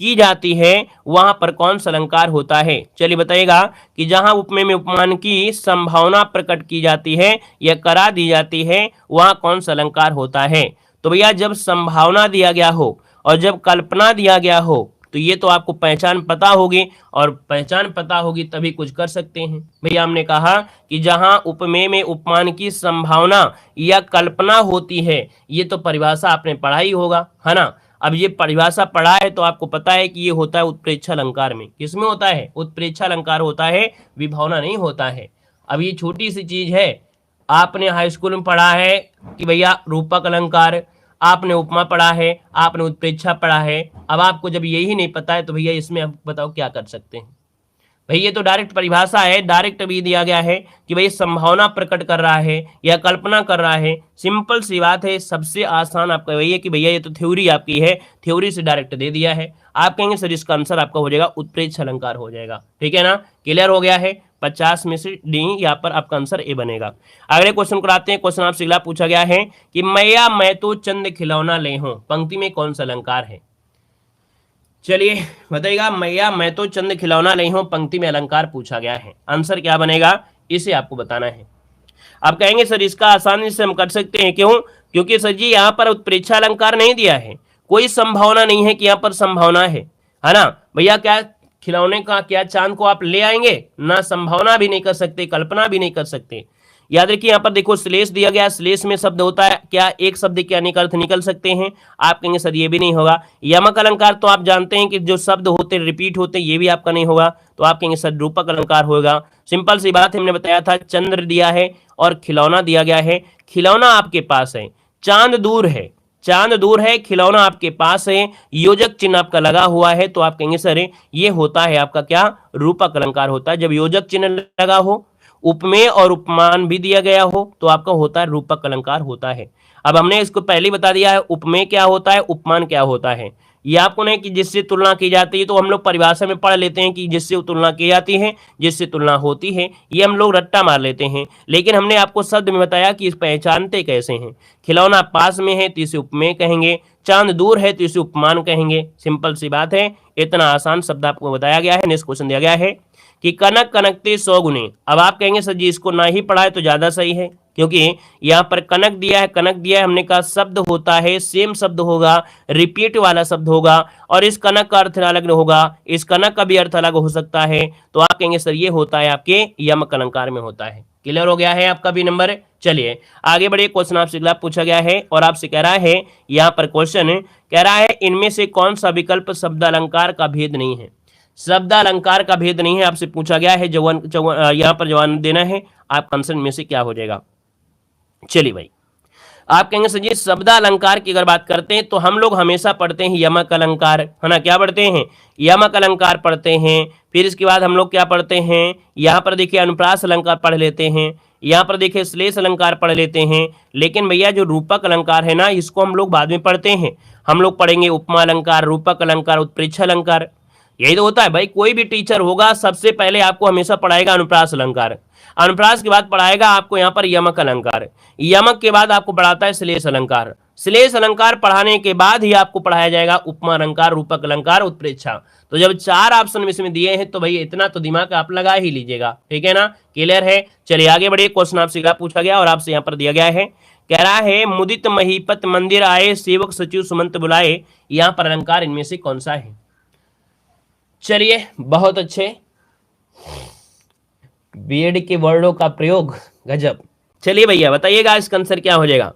की जाती है, वहां पर कौन सा अलंकार होता है। चलिए बताइएगा कि जहां उपमेय में उपमान की संभावना प्रकट की जाती है या करा दी जाती है, वहां कौन सा अलंकार होता है। तो भैया जब संभावना दिया गया हो और जब कल्पना दिया गया हो तो ये तो आपको पहचान पता होगी, और पहचान पता होगी तभी कुछ कर सकते हैं। भैया हमने कहा कि जहां उपमेय में उपमान की संभावना या कल्पना होती है, ये तो परिभाषा आपने पढ़ा ही होगा, है ना। अब ये परिभाषा पढ़ा है तो आपको पता है कि ये होता है उत्प्रेक्षा अलंकार में। किसमें होता है, उत्प्रेक्षा अलंकार होता है, विभावना नहीं होता है। अब ये छोटी सी चीज है, आपने हाई स्कूल में पढ़ा है कि भैया रूपक अलंकार, आपने उपमा पढ़ा है, आपने उत्प्रेक्षा पढ़ा है। अब आपको जब यही नहीं पता है तो भैया इसमें आप बताओ क्या कर सकते हैं। भाई ये तो डायरेक्ट परिभाषा है, डायरेक्ट भी दिया गया है कि भाई संभावना प्रकट कर रहा है या कल्पना कर रहा है। सिंपल सी बात है, सबसे आसान आपका वही है कि भैया ये तो थ्योरी आपकी है, थ्योरी से डायरेक्ट दे दिया है। आप कहेंगे सर इसका आंसर आपका हो जाएगा उत्प्रेक्ष अलंकार हो जाएगा, ठीक है ना। क्लियर हो गया है, 50 में से डी यहाँ पर आपका आंसर ए बनेगा। अगले क्वेश्चन को आते हैं। क्वेश्चन आपसे अगला पूछा गया है कि मैया मैं तो चंद खिलौना ले हूं, पंक्ति में कौन सा अलंकार है। चलिए बताइएगा, मैया मैं तो चंद खिलौना नहीं हूं, पंक्ति में अलंकार पूछा गया है, आंसर क्या बनेगा, इसे आपको बताना है। आप कहेंगे सर इसका आसानी से हम कर सकते हैं, क्यों, क्योंकि सर जी यहाँ पर उत्प्रेक्षा अलंकार नहीं दिया है, कोई संभावना नहीं है कि यहाँ पर संभावना है ना। भैया क्या खिलौने का क्या चांद को आप ले आएंगे ना, संभावना भी नहीं कर सकते, कल्पना भी नहीं कर सकते। याद रखिए यहाँ पर देखो श्लेष दिया गया, श्लेष में शब्द होता है क्या, एक शब्द के अनेक अर्थ निकल सकते हैं। आप कहेंगे सर ये भी नहीं होगा। यमक अलंकार तो आप जानते हैं कि जो शब्द होते रिपीट होते, ये भी आपका नहीं होगा। तो आप कहेंगे सर रूपक अलंकार होगा। सिंपल सी बात हमने बताया था, चंद्र दिया है और खिलौना दिया गया है। खिलौना आपके पास है, चांद दूर है, चांद दूर है, खिलौना आपके पास है, योजक चिन्ह आपका लगा हुआ है। तो आप कहेंगे सर ये होता है आपका क्या, रूपक अलंकार होता है। जब योजक चिन्ह लगा हो, उपमेय और उपमान भी दिया गया हो, तो आपका होता है रूपक अलंकार होता है। अब हमने इसको पहले ही बता दिया है, उपमेय क्या होता है, उपमान क्या होता है। ये आपको नहीं कि जिससे तुलना की जाती है, तो हम लोग परिभाषा में पढ़ लेते हैं कि जिससे तुलना की जाती है, जिससे तुलना होती है, ये हम लोग रट्टा मार लेते हैं। लेकिन हमने आपको शब्द में बताया कि पहचानते कैसे हैं। खिलौना पास में है तो इसे उपमेय कहेंगे, चांद दूर है तो इसे उपमान कहेंगे। सिंपल सी बात है, इतना आसान शब्द आपको बताया गया है। नेक्स्ट क्वेश्चन दिया गया है कि कनक कनकते 100 गुने। अब आप कहेंगे सर जी इसको ना ही पढ़ाए तो ज्यादा सही है, क्योंकि यहाँ पर कनक दिया है, कनक दिया है, हमने कहा शब्द होता है, सेम शब्द होगा, रिपीट वाला शब्द होगा, और इस कनक का अर्थ अलग होगा, इस कनक का भी अर्थ अलग हो सकता है। तो आप कहेंगे सर ये होता है आपके यमक अलंकार में होता है। क्लियर हो गया है आपका भी नंबर। चलिए आगे बढ़िए। क्वेश्चन आपसे अगला पूछा गया है और आपसे कह रहा है, यहाँ पर क्वेश्चन कह रहा है इनमें से कौन सा विकल्प शब्द अलंकार का भेद नहीं है। शब्द अलंकार का भेद नहीं है, आपसे पूछा गया है। यहाँ पर जवाब देना है, आपका आंसर में से क्या हो जाएगा। चलिए भाई, आप कहेंगे सर जी शब्द अलंकार की अगर बात करते हैं तो हम लोग हमेशा पढ़ते हैं यमक अलंकार, है ना। क्या पढ़ते हैं, यमक अलंकार पढ़ते हैं। फिर इसके बाद हम लोग क्या पढ़ते हैं, यहाँ पर देखिए अनुप्रास अलंकार पढ़ लेते हैं, यहाँ पर देखिए श्लेष अलंकार पढ़ लेते हैं। लेकिन भैया जो रूपक अलंकार है ना, इसको हम लोग बाद में पढ़ते हैं। हम लोग पढ़ेंगे उपमा अलंकार, रूपक अलंकार, उत्प्रेक्षा अलंकार। यही तो होता है भाई, कोई भी टीचर होगा सबसे पहले आपको हमेशा पढ़ाएगा अनुप्रास अलंकार, अनुप्रास के बाद पढ़ाएगा आपको यहाँ पर यमक अलंकार, यमक के बाद आपको पढ़ाता है श्लेष अलंकार, श्लेष अलंकार पढ़ाने के बाद ही आपको पढ़ाया जाएगा उपमा अलंकार, रूपक अलंकार, उत्प्रेक्षा। तो जब 4 ऑप्शन इसमें दिए हैं तो भाई इतना तो दिमाग आप लगा ही लीजिएगा, ठीक है ना। क्लियर है। चलिए आगे बढ़िए। क्वेश्चन आपसे पूछा गया और आपसे यहाँ पर दिया गया है, कह रहा है मुदित महीपत मंदिर आए, सेवक सचिव सुमंत बुलाए, यहाँ पर अलंकार इनमें से कौन सा है। चलिए बहुत अच्छे, बीएड के वर्डों का प्रयोग गजब। चलिए भैया बताइएगा इसका आंसर क्या हो जाएगा।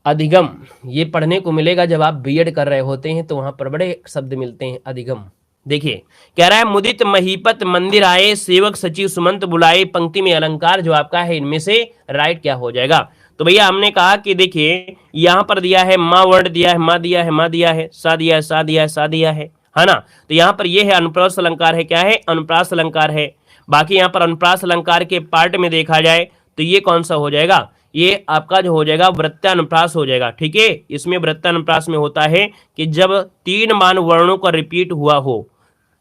अधिगम, ये पढ़ने को मिलेगा जब आप बीएड कर रहे होते हैं तो वहां पर बड़े शब्द मिलते हैं, अधिगम। देखिए कह रहा है मुदित महीपत मंदिर आए, सेवक सचिव सुमंत बुलाए, पंक्ति में अलंकार जो आपका है इनमें से राइट क्या हो जाएगा। तो भैया हमने कहा कि देखिए यहां पर दिया है माँ वर्ड दिया है, माँ दिया है, माँ दिया है, सा दिया है, सा दिया है, सा दिया है ना। तो यहां पर ये है अनुप्रास अलंकार है, क्या है, अनुप्रास अलंकार है। बाकी यहां पर अनुप्रास अलंकार के पार्ट में देखा जाए तो ये कौन सा हो जाएगा, ये आपका जो हो जाएगा वृत्तानुप्रास हो जाएगा। ठीक है, इसमें वृत्तानुप्रास में होता है कि जब 3 मान वर्णों का रिपीट हुआ हो,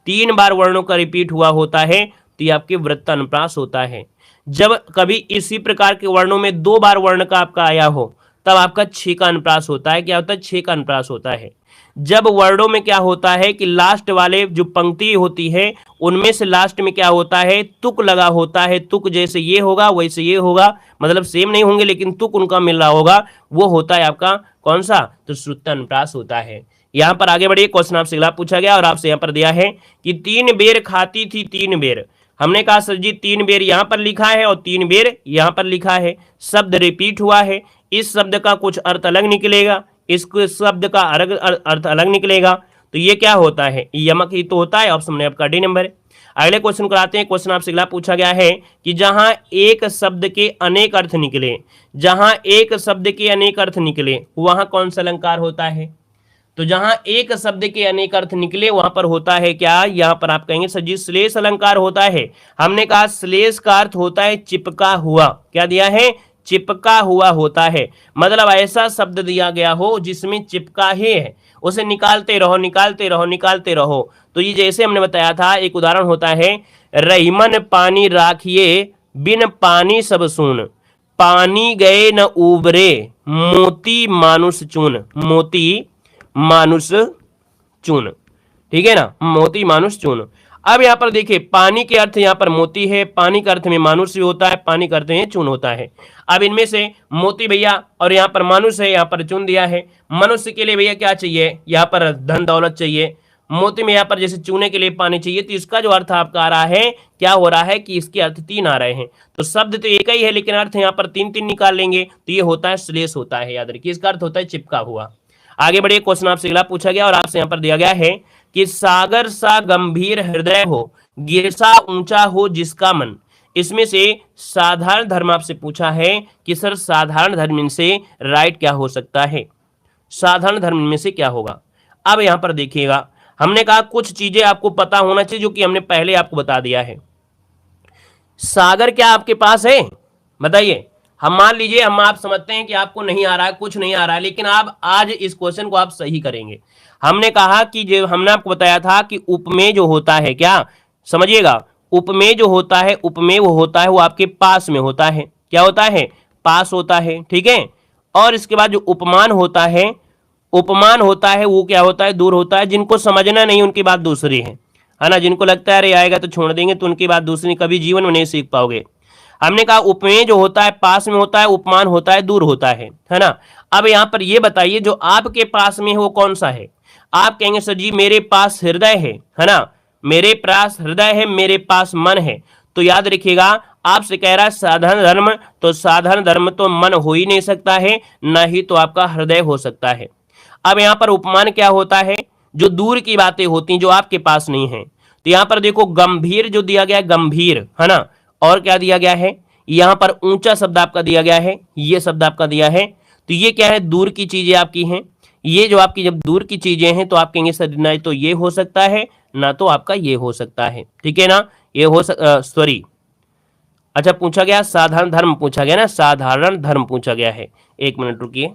3 बार वर्णों का रिपीट हुआ होता है तो ये आपके वृत्तानुप्रास होता है। जब कभी इसी प्रकार के वर्णों में 2 बार वर्ण का आपका आया हो तब आपका 6 का अनुप्रास होता है। क्या होता है, 6 का अनुप्रास होता है। जब वर्णों में क्या होता है कि लास्ट वाले जो पंक्ति होती है उनमें से लास्ट में क्या होता है, तुक लगा होता है। तुक जैसे ये होगा वैसे ये होगा, मतलब सेम नहीं होंगे लेकिन तुक उनका मिल रहा होगा, वो होता है आपका कौन सा, तो श्रुत्तानुप्रास होता है। यहां पर आगे बढ़िए, क्वेश्चन आपसे अगला पूछा गया और आपसे यहां पर दिया है कि 3 बेर खाती थी 3 बेर। हमने कहा सर जी 3 बेर यहां पर लिखा है और 3 बेर यहां पर लिखा है, शब्द रिपीट हुआ है, इस शब्द का कुछ अर्थ अलग निकलेगा, इस शब्द का अर्थ अलग निकलेगा, तो ये क्या होता है, यमक ही तो होता है। ऑप्शन में आपका डी नंबर है। अगले क्वेश्चन को आते हैं। क्वेश्चन आपसे अगला पूछा गया है कि जहां एक शब्द के अनेक अर्थ निकले, जहां एक शब्द के अनेक अर्थ निकले वहां कौन सा अलंकार होता है। तो जहां एक शब्द के अनेक अर्थ निकले वहां पर होता है क्या, यहां पर आप कहेंगे सर जी श्लेष अलंकार होता है। हमने कहा श्लेष का अर्थ होता है चिपका हुआ। क्या दिया है, चिपका हुआ होता है, मतलब ऐसा शब्द दिया गया हो जिसमें चिपका ही है, उसे निकालते रहो निकालते रहो निकालते रहो। तो ये जैसे हमने बताया था, एक उदाहरण होता है, रहीमन पानी राखिए बिन पानी सब सून, पानी गए न उबरे मोती मानुष चून, मोती मानुष चून। ठीक है ना, मोती मानुष चून। अब यहां पर देखिए पानी के अर्थ यहां पर मोती है, पानी का अर्थ में मानुष भी होता है, पानी का अर्थ में चून होता है। अब इनमें से मोती भैया और यहाँ पर मानुष है, यहाँ पर चून दिया है। मनुष्य के लिए भैया क्या चाहिए, यहाँ पर धन दौलत चाहिए, मोती में यहाँ पर जैसे चूने के लिए पानी चाहिए। तो इसका जो अर्थ आपका आ रहा है, क्या हो रहा है कि इसके अर्थ 3 आ रहे हैं। तो शब्द तो एक ही है लेकिन अर्थ यहाँ पर 3-3 निकाल लेंगे, तो ये होता है श्लेष होता है। याद रखिए इसका अर्थ होता है चिपका हुआ। आगे बढ़िए, क्वेश्चन आपसे अगला पूछा गया और आपसे यहाँ पर दिया गया है कि सागर सा गंभीर हृदय हो, गिर सा ऊंचा हो जिसका मन। इसमें से साधारण धर्म आपसे पूछा है कि सर साधारण धर्म में से राइट क्या हो सकता है, साधारण धर्म में से क्या होगा। अब यहां पर देखिएगा, हमने कहा कुछ चीजें आपको पता होना चाहिए जो कि हमने पहले आपको बता दिया है। सागर क्या आपके पास है, बताइए। हम मान लीजिए हम आप समझते हैं कि आपको नहीं आ रहा है, कुछ नहीं आ रहा है, लेकिन आप आज इस क्वेश्चन को आप सही करेंगे। हमने कहा कि जो हमने आपको बताया था कि उपमेय जो होता है, क्या समझिएगा, उपमेय जो होता है, उपमेय वो होता है वो आपके पास में होता है। क्या होता है, पास होता है। ठीक है, और इसके बाद जो उपमान होता है, उपमान होता है वो क्या होता है, दूर होता है। जिनको समझना नहीं उनकी बात दूसरी है ना, जिनको लगता है अरे आएगा तो छोड़ देंगे, तो उनकी बात दूसरी, कभी जीवन में नहीं सीख पाओगे। हमने कहा उपमेय जो होता है पास में होता है, उपमान होता है दूर होता है ना। अब यहां पर ये बताइए जो आपके पास में है वो कौन सा है। आप कहेंगे सर जी मेरे पास हृदय है ना, मेरे पास हृदय है, मेरे पास मन है। तो याद रखिएगा आपसे कह रहा है साधारण धर्म, तो साधारण धर्म तो मन हो ही नहीं सकता है, ना ही तो आपका हृदय हो सकता है। अब यहां पर उपमान क्या होता है, जो दूर की बातें होती हैं जो आपके पास नहीं है। तो यहां पर देखो गंभीर जो दिया गया है, गंभीर है ना, और क्या दिया गया है, यहां पर ऊंचा शब्द आपका दिया गया है, ये शब्द आपका दिया है। तो ये क्या है, दूर की चीजें आपकी हैं। ये जो आपकी जब दूर की चीजें हैं तो आप कहेंगे सर ना तो ये हो सकता है ना तो आपका ये हो सकता है। ठीक है ना, ये हो सॉरी, अच्छा पूछा गया साधारण धर्म पूछा गया ना, साधारण धर्म पूछा गया है। 1 मिनट रुकिए,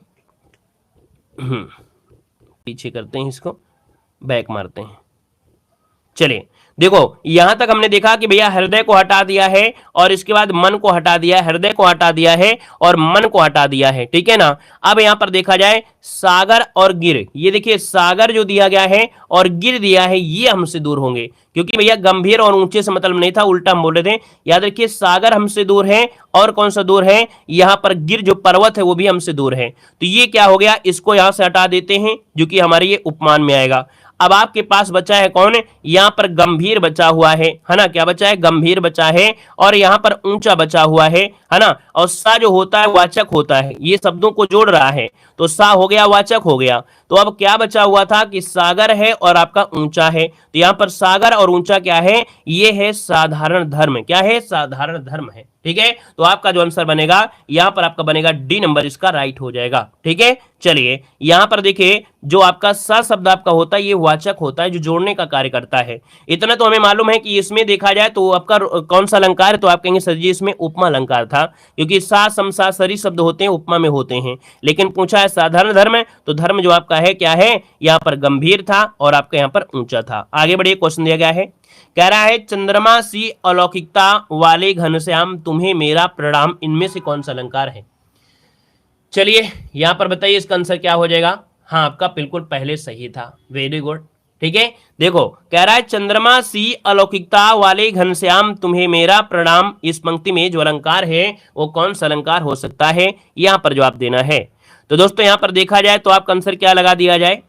पीछे करते हैं इसको, बैक मारते हैं। चलिए देखो यहां तक हमने देखा कि भैया हृदय को हटा दिया है और इसके बाद मन को हटा दिया है, हृदय को हटा दिया है और मन को हटा दिया है। ठीक है ना, अब यहां पर देखा जाए सागर और गिर, ये देखिए सागर जो दिया गया है और गिर दिया है, ये हमसे दूर होंगे, क्योंकि भैया गंभीर और ऊंचे से मतलब नहीं था, उल्टा हम बोल रहे थे। याद रखिए सागर हमसे दूर है और कौन सा दूर है, यहां पर गिर जो पर्वत है वो भी हमसे दूर है। तो ये क्या हो गया, इसको यहां से हटा देते हैं जो कि हमारे ये उपमान में आएगा। अब आपके पास बचा है कौन, यहां पर गंभीर बचा हुआ है ना, क्या बचा है, गंभीर बचा है, और यहां पर ऊंचा बचा हुआ है ना। और सा जो होता है वाचक होता है, ये शब्दों को जोड़ रहा है, तो सा हो गया वाचक हो गया। तो अब क्या बचा हुआ था कि सागर है और आपका ऊंचा है, तो यहां पर सागर और ऊंचा क्या है, ये है साधारण धर्म। क्या है, साधारण धर्म है। ठीक है, तो आपका जो आंसर बनेगा यहां पर आपका बनेगा डी नंबर, इसका राइट हो जाएगा। ठीक है, चलिए यहां पर देखिए जो आपका स शब्द आपका होता है ये वाचक होता है जो जोड़ने का कार्य करता है। इतना तो हमें मालूम है कि इसमें देखा जाए तो आपका कौन सा अलंकार है, तो आप कहेंगे सर जी इसमें उपमा अलंकार था, क्योंकि सा समसा सरी शब्द होते हैं उपमा में होते हैं। लेकिन पूछा है साधारण धर्म, तो धर्म जो आपका है क्या है, यहाँ पर गंभीर था और आपका यहाँ पर ऊंचा था। आगे बढ़िए, क्वेश्चन दिया गया है, कह रहा है चंद्रमा सी अलौकिकता वाले घनश्याम तुम्हें मेरा प्रणाम, इनमें से कौन सा अलंकार है। चलिए यहां पर बताइए इसका आंसर क्या हो जाएगा। हाँ, आपका बिल्कुल पहले सही था, वेरी गुड। ठीक है, देखो कह रहा है चंद्रमा सी अलौकिकता वाले घनश्याम तुम्हें मेरा प्रणाम, इस पंक्ति में जो अलंकार है वो कौन सा अलंकार हो सकता है, यहां पर जवाब देना है। तो दोस्तों यहां पर देखा जाए तो आपका आंसर क्या लगा दिया जाए,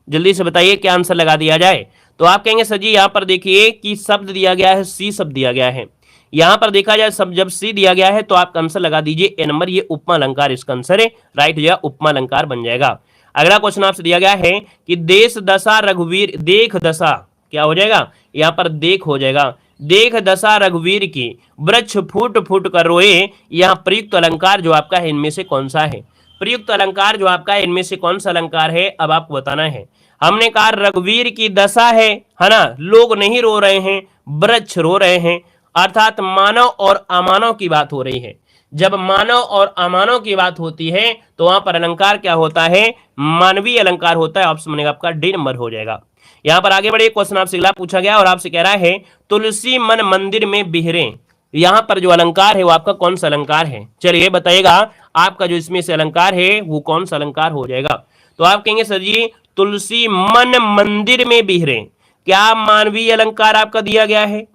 जल्दी से बताइए क्या आंसर लगा दिया जाए। तो आप कहेंगे सर जी यहां पर देखिए कि शब्द दिया गया है, सी शब्द दिया गया है। यहां पर देखा जाए सब जब सी दिया गया है तो आप आंसर लगा दीजिए ए नंबर, ये उपमा अलंकार इसका आंसर है, राइट हो जाएगा, उपमा अलंकार बन जाएगा। अगला क्वेश्चन आपसे दिया गया है कि देश दशा रघुवीर, देख दशा क्या हो जाएगा, यहां पर देख हो जाएगा, देख दशा रघुवीर की वृक्ष फूट फूट कर रोए, यहां प्रयुक्त अलंकार जो आपका है इनमें से कौन सा है। प्रयुक्त अलंकार जो आपका है इनमें से कौन सा अलंकार है, अब आपको बताना है। हमने कहा रघुवीर की दशा है ना, लोग नहीं रो रहे हैं, वृक्ष रो रहे हैं, अर्थात मानव और अमानव की बात हो रही है। जब मानव और अमानव की बात होती है तो वहां पर अलंकार क्या होता है, मानवीय अलंकार होता है। ऑप्शन बनेगा आपका डी नंबर हो जाएगा। यहां पर आगे बढ़े, क्वेश्चन आपसे अगला पूछा गया और आपसे कह रहा है तुलसी मन मंदिर में बिहरे, यहां पर जो अलंकार है वो आपका कौन सा अलंकार है। चलिए बताइएगा आपका जो इसमें से अलंकार है वो कौन सा अलंकार हो जाएगा। तो आप कहेंगे सर जी तुलसी मन मंदिर में बिहरे, क्या मानवीय अलंकार आपका दिया गया है,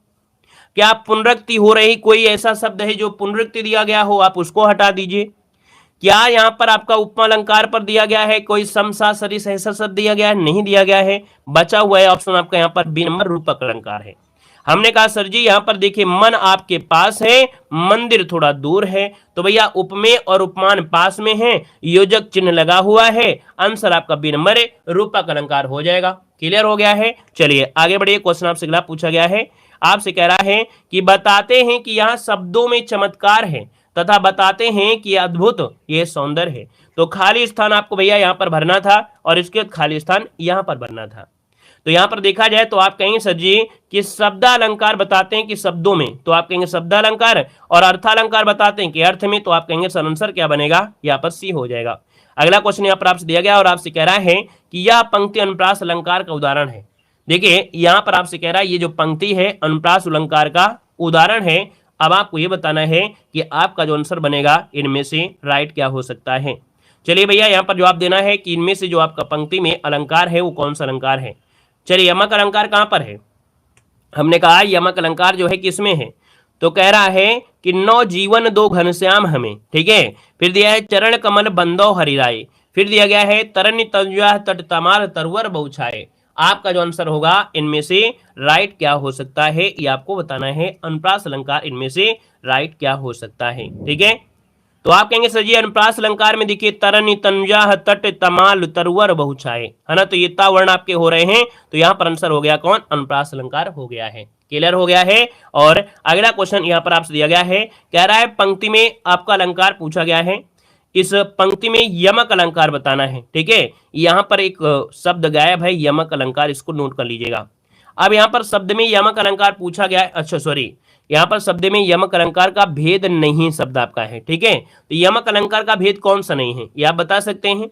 क्या पुनरुक्ति हो रही, कोई ऐसा शब्द है जो पुनरुक्ति दिया गया हो, आप उसको हटा दीजिए। क्या यहां पर आपका उपमा अलंकार पर दिया गया है, कोई समसा सरिस ऐसा शब्द दिया गया है, नहीं दिया गया है। बचा हुआ है ऑप्शन आपका यहां पर बी नंबर, रूपक अलंकार है। हमने कहा सर जी यहां पर देखिए मन आपके पास है, मंदिर थोड़ा दूर है, तो भैया उपमेय और उपमान पास में है, योजक चिन्ह लगा हुआ है, आंसर आपका बी नंबर है, रूपक अलंकार हो जाएगा। क्लियर हो गया है। चलिए आगे बढ़िए, क्वेश्चन आपसे अगला पूछा गया है, आपसे कह रहा है कि बताते हैं कि यहाँ शब्दों में चमत्कार है तथा बताते हैं कि अद्भुत ये सौंदर्य है। तो खाली स्थान आपको भैया यहाँ पर भरना था और इसके खाली स्थान यहाँ पर भरना था। तो यहां पर देखा जाए तो आप कहेंगे सर जी कि शब्दालंकार बताते हैं कि शब्दों में, तो आप कहेंगे शब्दालंकार, और अर्थालंकार बताते हैं कि अर्थ में, तो आप कहेंगे सर आंसर क्या बनेगा, यहाँ पर सी हो जाएगा। अगला क्वेश्चन यहाँ पर आपसे दिया गया और आपसे कह रहा है कि यह पंक्ति अनुप्रास अलंकार का उदाहरण है। देखिए यहां पर आपसे कह रहा है ये जो पंक्ति है अनुप्रास अलंकार का उदाहरण है। अब आपको ये बताना है कि आपका जो आंसर बनेगा इनमें से राइट क्या हो सकता है। चलिए भैया यहाँ पर जवाब देना है कि इनमें से जो आपका पंक्ति में अलंकार है वो कौन सा अलंकार है। चलिए यमक अलंकार कहां पर है, हमने कहा यमक अलंकार जो है किसमें है, तो कह रहा है कि नौ जीवन दो घनश्याम हमें, ठीक है। फिर दिया है चरण कमल बंदो हरिराय, फिर दिया गया है तरन तंजुआ तट तमार तरवर बहुछाए। आपका जो आंसर होगा इनमें से राइट क्या हो सकता है, ये आपको बताना है। अनुप्रास अलंकार इनमें से राइट क्या हो सकता है, ठीक है। तो आप कहेंगे सर जी अनुप्रास अलंकार में देखिए तरन तंजा तट तमाल तरवर बहुछाए, है ना, तो ये ता वर्ण आपके हो रहे हैं, तो यहाँ पर आंसर हो गया कौन, अनुप्रास अलंकार हो गया है। क्लियर हो गया है। और अगला क्वेश्चन यहाँ पर आपसे दिया गया है, कह रहा है पंक्ति में आपका अलंकार पूछा गया है, इस पंक्ति में यमक अलंकार बताना है, ठीक है। यहाँ पर एक शब्द गायब है यमक अलंकार, इसको नोट कर लीजिएगा। अब यहाँ पर शब्द में यमक अलंकार पूछा गया है, अच्छा सॉरी, यहाँ पर शब्द में यमक अलंकार का भेद नहीं शब्द आपका है, ठीक है। तो यमक अलंकार का भेद कौन सा नहीं है, ये आप बता सकते हैं।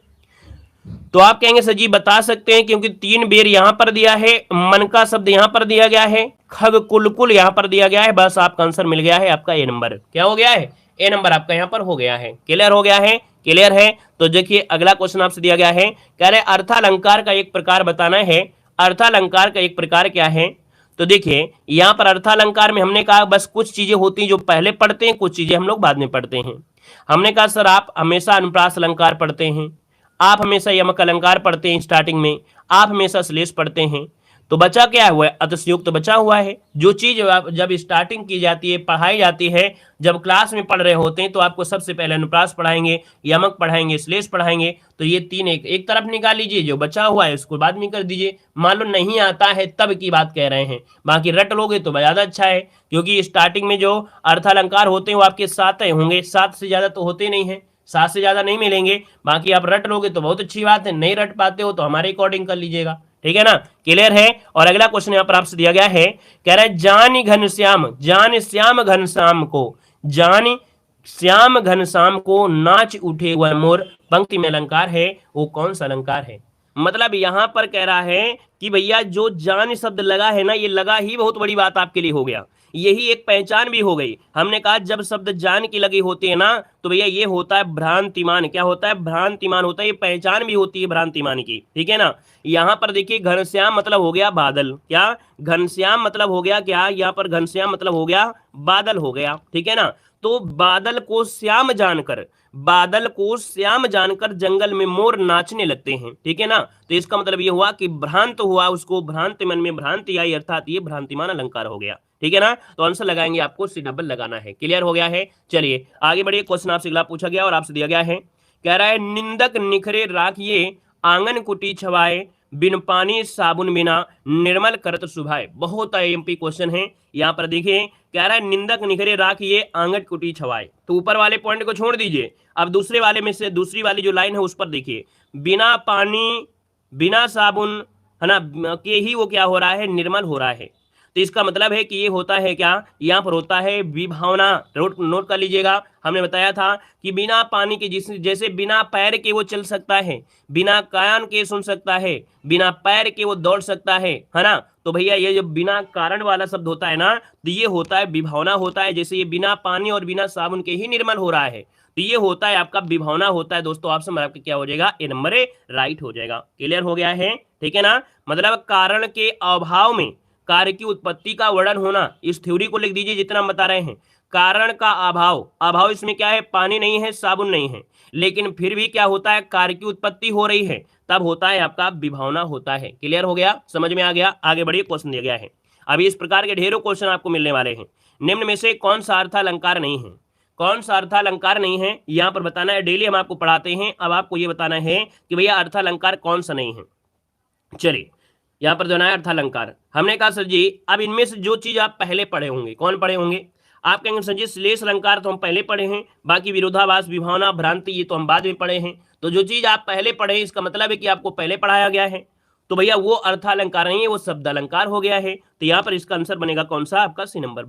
तो आप कहेंगे सर जी बता सकते हैं क्योंकि 3 बेर यहां पर दिया है, मन का शब्द यहां पर दिया गया है, खग कुलकुल यहां पर दिया गया है, बस आपका आंसर मिल गया है आपका ए नंबर। क्या हो गया है, ए नंबर आपका यहां पर हो गया है। क्लियर हो गया है, क्लियर है। तो देखिए अगला क्वेश्चन आपसे दिया गया है, कह रहे अर्थालंकार का एक प्रकार बताना है। अर्थालंकार का एक प्रकार क्या है, तो देखिए यहाँ पर अर्थालंकार में हमने कहा बस कुछ चीजें होती हैं जो पहले पढ़ते हैं, कुछ चीजें हम लोग बाद में पढ़ते हैं। हमने कहा सर आप हमेशा अनुप्रास अलंकार पढ़ते हैं, आप हमेशा यमक अलंकार पढ़ते हैं स्टार्टिंग में, आप हमेशा श्लेष पढ़ते हैं। तो बचा क्या हुआ है, अतस्योक्त तो बचा हुआ है। जो चीज जब स्टार्टिंग की जाती है, पढ़ाई जाती है, जब क्लास में पढ़ रहे होते हैं तो आपको सबसे पहले अनुप्रास पढ़ाएंगे, यमक पढ़ाएंगे, श्लेष पढ़ाएंगे। तो ये तीन एक तरफ निकाल लीजिए, जो बचा हुआ है उसको बाद में कर दीजिए। मान लो नहीं आता है तब की बात कह रहे हैं, बाकी रट लोगे तो ज्यादा अच्छा है, क्योंकि स्टार्टिंग में जो अर्थालंकार होते हैं वो आपके 7 होंगे, 7 से ज्यादा तो होते नहीं है, 7 से ज्यादा नहीं मिलेंगे। बाकी आप रट लोगे तो बहुत अच्छी बात है, नहीं रट पाते हो तो हमारे अकॉर्डिंग कर लीजिएगा, ठीक है ना। क्लियर है। और अगला क्वेश्चन यहाँ पर आपसे दिया गया है, कह रहा है जान घनश्याम, जान श्याम घनश्याम को, जान श्याम घनश्याम को नाच उठे वह मोर, पंक्ति में अलंकार है, वो कौन सा अलंकार है। मतलब यहां पर कह रहा है कि भैया जो जान शब्द लगा है ना, ये लगा ही बहुत बड़ी बात आपके लिए हो गया, यही एक पहचान भी हो गई। हमने कहा जब शब्द जान की लगी होती है ना, तो भैया ये होता है भ्रांतिमान। क्या होता है, भ्रांतिमान होता है, ये पहचान भी होती है भ्रांतिमान की, ठीक है ना। यहां पर देखिए घनश्याम मतलब हो गया बादल, क्या घनश्याम मतलब हो गया क्या, यहाँ पर घनश्याम मतलब हो गया बादल हो गया, ठीक है ना। तो बादल को श्याम जानकर, बादल को श्याम जानकर जंगल में मोर नाचने लगते हैं, ठीक है ना। तो इसका मतलब ये हुआ कि भ्रांत हुआ, उसको भ्रांत मन में भ्रांति आई, अर्थात ये भ्रांतिमान अलंकार हो गया, ठीक है ना। तो आंसर लगाएंगे, आपको सी डबल लगाना है। क्लियर हो गया है। चलिए आगे बढ़िए, क्वेश्चन आपसे अगला पूछा गया और आपसे दिया गया है, कह रहा है निंदक निखरे राखिए आंगन कुटी छवाए, बिन पानी साबुन बिना निर्मल करत सुभाए। बहुत एमपी क्वेश्चन है। यहाँ पर देखिए कह रहा है निंदक निखरे राखिए आंगन कुटी छवाए, तो ऊपर वाले पॉइंट को छोड़ दीजिए, अब दूसरे वाले में से दूसरी वाली जो लाइन है उस पर देखिए, बिना पानी बिना साबुन है ना के ही वो क्या हो रहा है, निर्मल हो रहा है। तो इसका मतलब है कि ये होता है क्या, यहाँ पर होता है विभावना। नोट कर लीजिएगा, हमने बताया था कि बिना पानी के, जैसे बिना पैर के वो चल सकता है, बिना कान के सुन सकता है, बिना पैर के वो दौड़ सकता है ना। तो भैया ये जो बिना कारण वाला शब्द होता है ना, तो ये होता है विभावना होता है। जैसे ये बिना पानी और बिना साबुन के ही निर्मल हो रहा है, तो ये होता है आपका विभावना होता है। दोस्तों ऑप्शन आपका क्या हो जाएगा, ए नंबर राइट हो जाएगा। क्लियर हो गया है, ठीक है ना। मतलब कारण के अभाव में कार्य की उत्पत्ति का वर्णन होना, इस थ्योरी को लिख दीजिए जितना हम बता रहे हैं। कारण का अभाव, अभाव इसमें क्या है, पानी नहीं है, साबुन नहीं है, लेकिन फिर भी क्या होता है, कार्य की उत्पत्ति हो रही है, तब होता है आपका विभावना होता है। क्लियर हो गया, समझ में आ गया। आगे बढ़िए, क्वेश्चन दिया गया है। अभी इस प्रकार के ढेरों क्वेश्चन आपको मिलने वाले हैं। निम्न में से कौन सा अर्थालंकार नहीं है, कौन सा अर्थालंकार नहीं है, यहां पर बताना है। डेली हम आपको पढ़ाते हैं, अब आपको यह बताना है कि भैया अर्थालंकार कौन सा नहीं है। चलिए यहाँ पर जो है अर्थालंकार, हमने कहा सर जी अब इनमें से जो चीज आप पहले पढ़े होंगे, कौन पढ़े होंगे, आप कहेंगे सर जी श्लेष अलंकार तो हम पहले पढ़े हैं, बाकी विरोधाभास विभावना भ्रांति ये तो हम बाद में पढ़े हैं। तो जो चीज आप पहले पढ़े हैं इसका मतलब है कि आपको पहले पढ़ाया गया है, तो भैया वो अर्थालंकार नहीं है, वो शब्द अलंकार हो गया है। तो यहाँ पर इसका आंसर बनेगा कौन सा, आपका सी नंबर।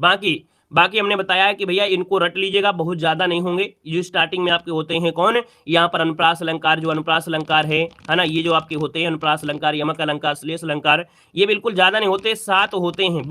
बाकी हमने बताया है कि भैया इनको रट लीजिएगा, बहुत ज्यादा नहीं होंगे। जो स्टार्टिंग में आपके होते हैं कौन, यहाँ पर अनुप्रास अलंकार, जो अनुप्रास अलंकार है ना, ये जो आपके होते हैं अनुप्रास अलंकार, यमक अलंकार, श्लेष अलंकार, ये बिल्कुल ज्यादा नहीं होते, 7 होते हैं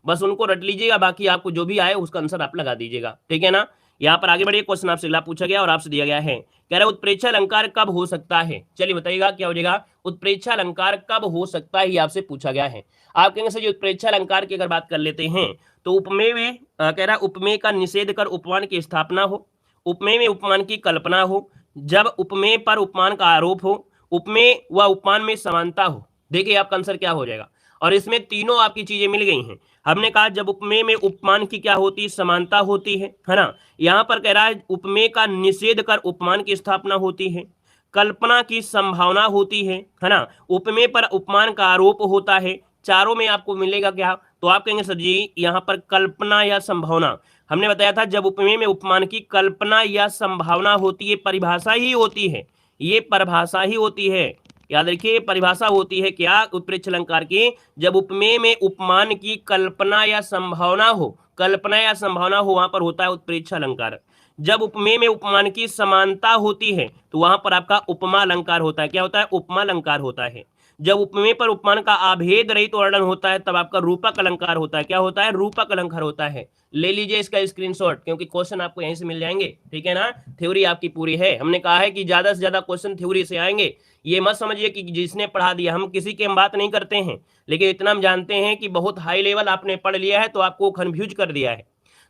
बस उनको रट लीजिएगा, बाकी आपको जो भी आए उसका आंसर आप लगा दीजिएगा, ठीक है ना। यहाँ पर आगे बढ़िए, क्वेश्चन आपसे अगला पूछा गया और आपसे दिया गया है, कह रहा है उत्प्रेक्षा अलंकार कब हो सकता है। चलिए बताइएगा क्या हो जाएगा, उत्प्रेक्षा अलंकार कब हो सकता है, आपसे पूछा गया है। आप कहेंगे सर जी उत्प्रेक्षा अलंकार की अगर बात कर लेते हैं तो उपमेय में कह रहा है उपमेय का निषेध कर उपमान की स्थापना हो, उपमेय में उपमान की कल्पना हो, जब उपमेय पर उपमान का आरोप हो, उपमेय व उपमान में समानता हो। देखिए आपका आंसर क्या हो जाएगा, और इसमें तीनों आपकी चीजें मिल गई हैं। हमने कहा जब उपमेय में उपमान की क्या होती है, समानता होती है ना। यहाँ पर कह रहा है उपमेय का निषेध कर उपमान की स्थापना होती है, कल्पना की संभावना होती है ना, उपमेय पर उपमान का आरोप होता है। चारों में आपको मिलेगा क्या, तो आप कहेंगे सर जी यहाँ पर कल्पना या संभावना। हमने बताया था जब उपमेय में उपमान की कल्पना या संभावना होती है, परिभाषा ही होती है, ये परिभाषा ही होती है, याद रखिए परिभाषा होती है क्या, उत्प्रेक्षा अलंकार की, जब उपमेय में उपमान की कल्पना या संभावना हो, कल्पना या संभावना हो, वहां पर होता है उत्प्रेक्षा अलंकार। जब उपमेय में उपमान की समानता होती है तो वहां पर आपका उपमा अलंकार होता है। क्या होता है, उपमा अलंकार होता है। जब उपमेय पर उपमान का अभेद रहित वर्णन होता है तब आपका रूपक अलंकार होता है। क्या होता है, रूपक अलंकार होता है। ले लीजिए इसका स्क्रीनशॉट, क्योंकि क्वेश्चन आपको यहीं से मिल जाएंगे, ठीक है ना। थ्योरी आपकी पूरी है, हमने कहा है कि ज्यादा से ज्यादा क्वेश्चन थ्योरी से आएंगे। ये मत समझिए कि जिसने पढ़ा दिया, हम किसी की हम बात नहीं करते हैं, लेकिन इतना हम जानते हैं कि बहुत हाई लेवल आपने पढ़ लिया है तो आपको कन्फ्यूज कर दिया है।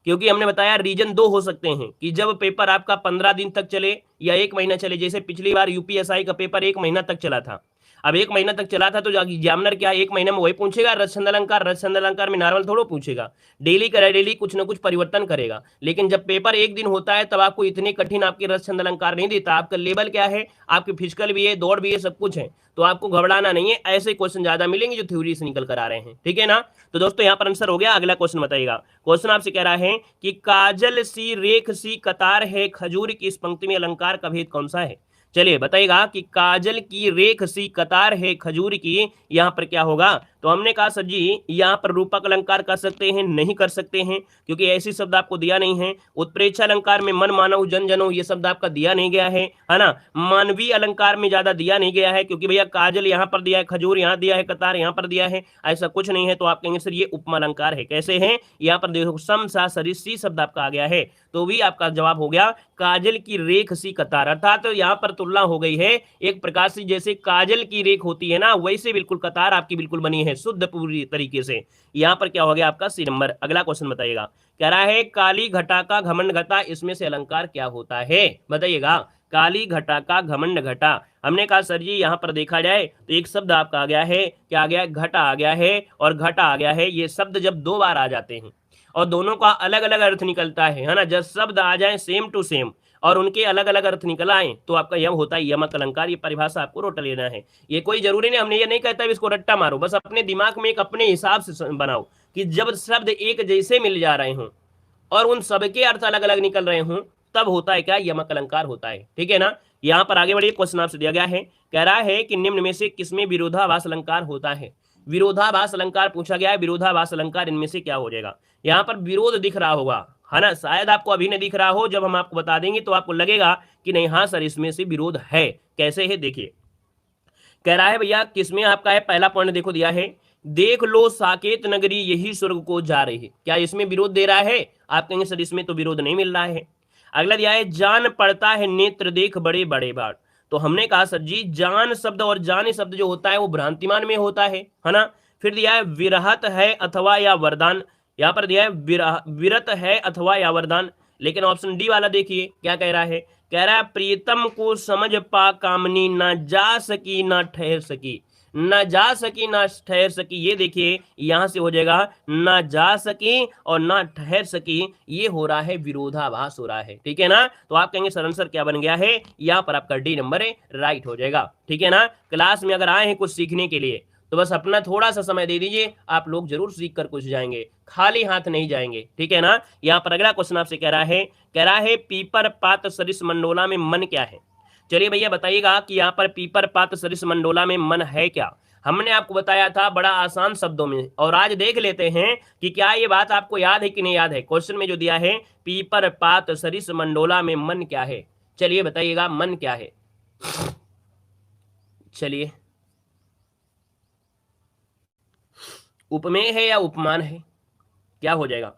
क्योंकि हमने बताया रीजन 2 हो सकते हैं कि जब पेपर आपका 15 दिन तक चले या 1 महीना चले, जैसे पिछली बार यूपीएसआई का पेपर 1 महीना तक चला था। अब 1 महीना तक चला था तो एग्जामिनर क्या 1 महीने में वही पूछेगा रस छंद अलंकार? रस छंद अलंकार में नॉर्मल थोड़ा पूछेगा, डेली करे डेली कुछ ना कुछ परिवर्तन करेगा। लेकिन जब पेपर एक दिन होता है तब आपको इतने कठिन आपके रस छंद अलंकार नहीं देता। आपका लेवल क्या है, आपके फिजिकल भी है, दौड़ भी है, सब कुछ है, तो आपको घबराना नहीं है। ऐसे क्वेश्चन ज्यादा मिलेंगे जो थ्योरी से निकल कर आ रहे हैं, ठीक है ना। तो दोस्तों यहाँ पर आंसर हो गया। अगला क्वेश्चन बताइएगा। क्वेश्चन आपसे कह रहा है कि काजल सी रेख सी कतार है खजूर की, इस पंक्ति में अलंकार का भेद कौन सा है? चलिए बताइएगा कि काजल की रेख सी कतार है खजूर की, यहाँ पर क्या होगा? तो हमने कहा सर जी यहाँ पर रूपक अलंकार कर सकते हैं, नहीं कर सकते हैं, क्योंकि ऐसी शब्द आपको दिया नहीं है। उत्प्रेक्षा अलंकार में मन मानव जन जनो ये शब्द आपका दिया नहीं गया है ना। मानवीय अलंकार में ज्यादा दिया नहीं गया है, क्योंकि भैया काजल यहाँ पर दिया है, खजूर यहाँ दिया है, कतार यहाँ पर दिया है, ऐसा कुछ नहीं है। तो आप कहेंगे सर ये उपमा अलंकार है। कैसे है? यहाँ पर देखो सम सा सरिस सी शब्द आपका आ गया है, तो भी आपका जवाब हो गया काजल की रेख सी कतार। अर्थात तो यहाँ पर तुलना हो गई है एक प्रकार से, जैसे काजल की रेख होती है ना वैसे बिल्कुल कतार आपकी बिल्कुल बनी है शुद्ध पूरी तरीके से। यहाँ पर क्या हो गया आपका सी नंबर। अगला क्वेश्चन बताइएगा। कह रहा है काली घटा का घमंड घटा, इसमें से अलंकार क्या होता है? बताइएगा। काली घटा का घमंड घटा, हमने कहा सर जी यहाँ पर देखा जाए तो एक शब्द आपका आ गया है, क्या आ गया? घटा आ गया है और घटा आ गया है। ये शब्द जब 2 बार आ जाते हैं और दोनों का अलग अलग अर्थ निकलता है ना, जब शब्द आ जाए सेम टू सेम और उनके अलग अलग अर्थ निकल आए तो आपका यह होता है यमक अलंकार। ये परिभाषा आपको रोट लेना है। ये कोई जरूरी नहीं, हमने ये नहीं कहता इसको रट्टा मारो, बस अपने दिमाग में एक अपने हिसाब से बनाओ कि जब शब्द एक जैसे मिल जा रहे हों और उन सबके अर्थ अलग अलग निकल रहे हों तब होता है क्या? यमक अलंकार होता है, ठीक है ना। यहाँ पर आगे बढ़िए। क्वेश्चन आपसे दिया गया है, कह रहा है कि निम्न में से किसमें विरोधाभास अलंकार होता है? विरोधाभास अलंकार पूछा गया है। विरोधाभास अलंकार इनमें से क्या हो जाएगा? यहाँ पर विरोध दिख रहा होगा है ना, शायद आपको अभी नहीं दिख रहा हो, जब हम आपको बता देंगे तो आपको लगेगा कि नहीं हाँ सर इसमें से विरोध है। कैसे है देखिए। कह रहा है भैया किसमें आपका है? पहला पॉइंट देखो दिया है, देख लो साकेत नगरी यही स्वर्ग को जा रही है। क्या इसमें विरोध दे रहा है? आप कहेंगे सर इसमें तो विरोध नहीं मिल रहा है। अगला दिया है जान पड़ता है नेत्र देख बड़े बड़े बाढ़, तो हमने कहा सर जी जान शब्द और जान शब्द जो होता है वो भ्रांतिमान में होता है ना। फिर दिया है विरहत है अथवा या वरदान, यहाँ पर दिया है विरत है अथवा या वरदान। लेकिन ऑप्शन डी वाला देखिए क्या कह रहा है। कह रहा है प्रीतम को समझ पा कामनी ना जा सकी ना ठहर सकी, ना जा सकी ना ठहर सकी। ये देखिए यहां से हो जाएगा ना जा सकी और ना ठहर सकी, ये हो रहा है विरोधाभास हो रहा है, ठीक है ना। तो आप कहेंगे सर आंसर क्या बन गया है? यहाँ पर आपका डी नंबर है, राइट हो जाएगा, ठीक है ना। क्लास में अगर आए हैं कुछ सीखने के लिए तो बस अपना थोड़ा सा समय दे दीजिए, आप लोग जरूर सीख कर कुछ जाएंगे, खाली हाथ नहीं जाएंगे, ठीक है ना। यहाँ पर अगला क्वेश्चन आपसे कह रहा है पीपर पात सरिस मंडोला में मन क्या है? चलिए भैया बताइएगा कि यहाँ पर पीपर पात सरिस मंडोला में मन है क्या? हमने आपको बताया था बड़ा आसान शब्दों में, और आज देख लेते हैं कि क्या ये बात आपको याद है कि नहीं याद है। क्वेश्चन में जो दिया है पीपर पात सरिस मंडोला में मन क्या है? चलिए बताइएगा मन क्या है। चलिए उपमेय है या उपमान है? क्या हो जाएगा?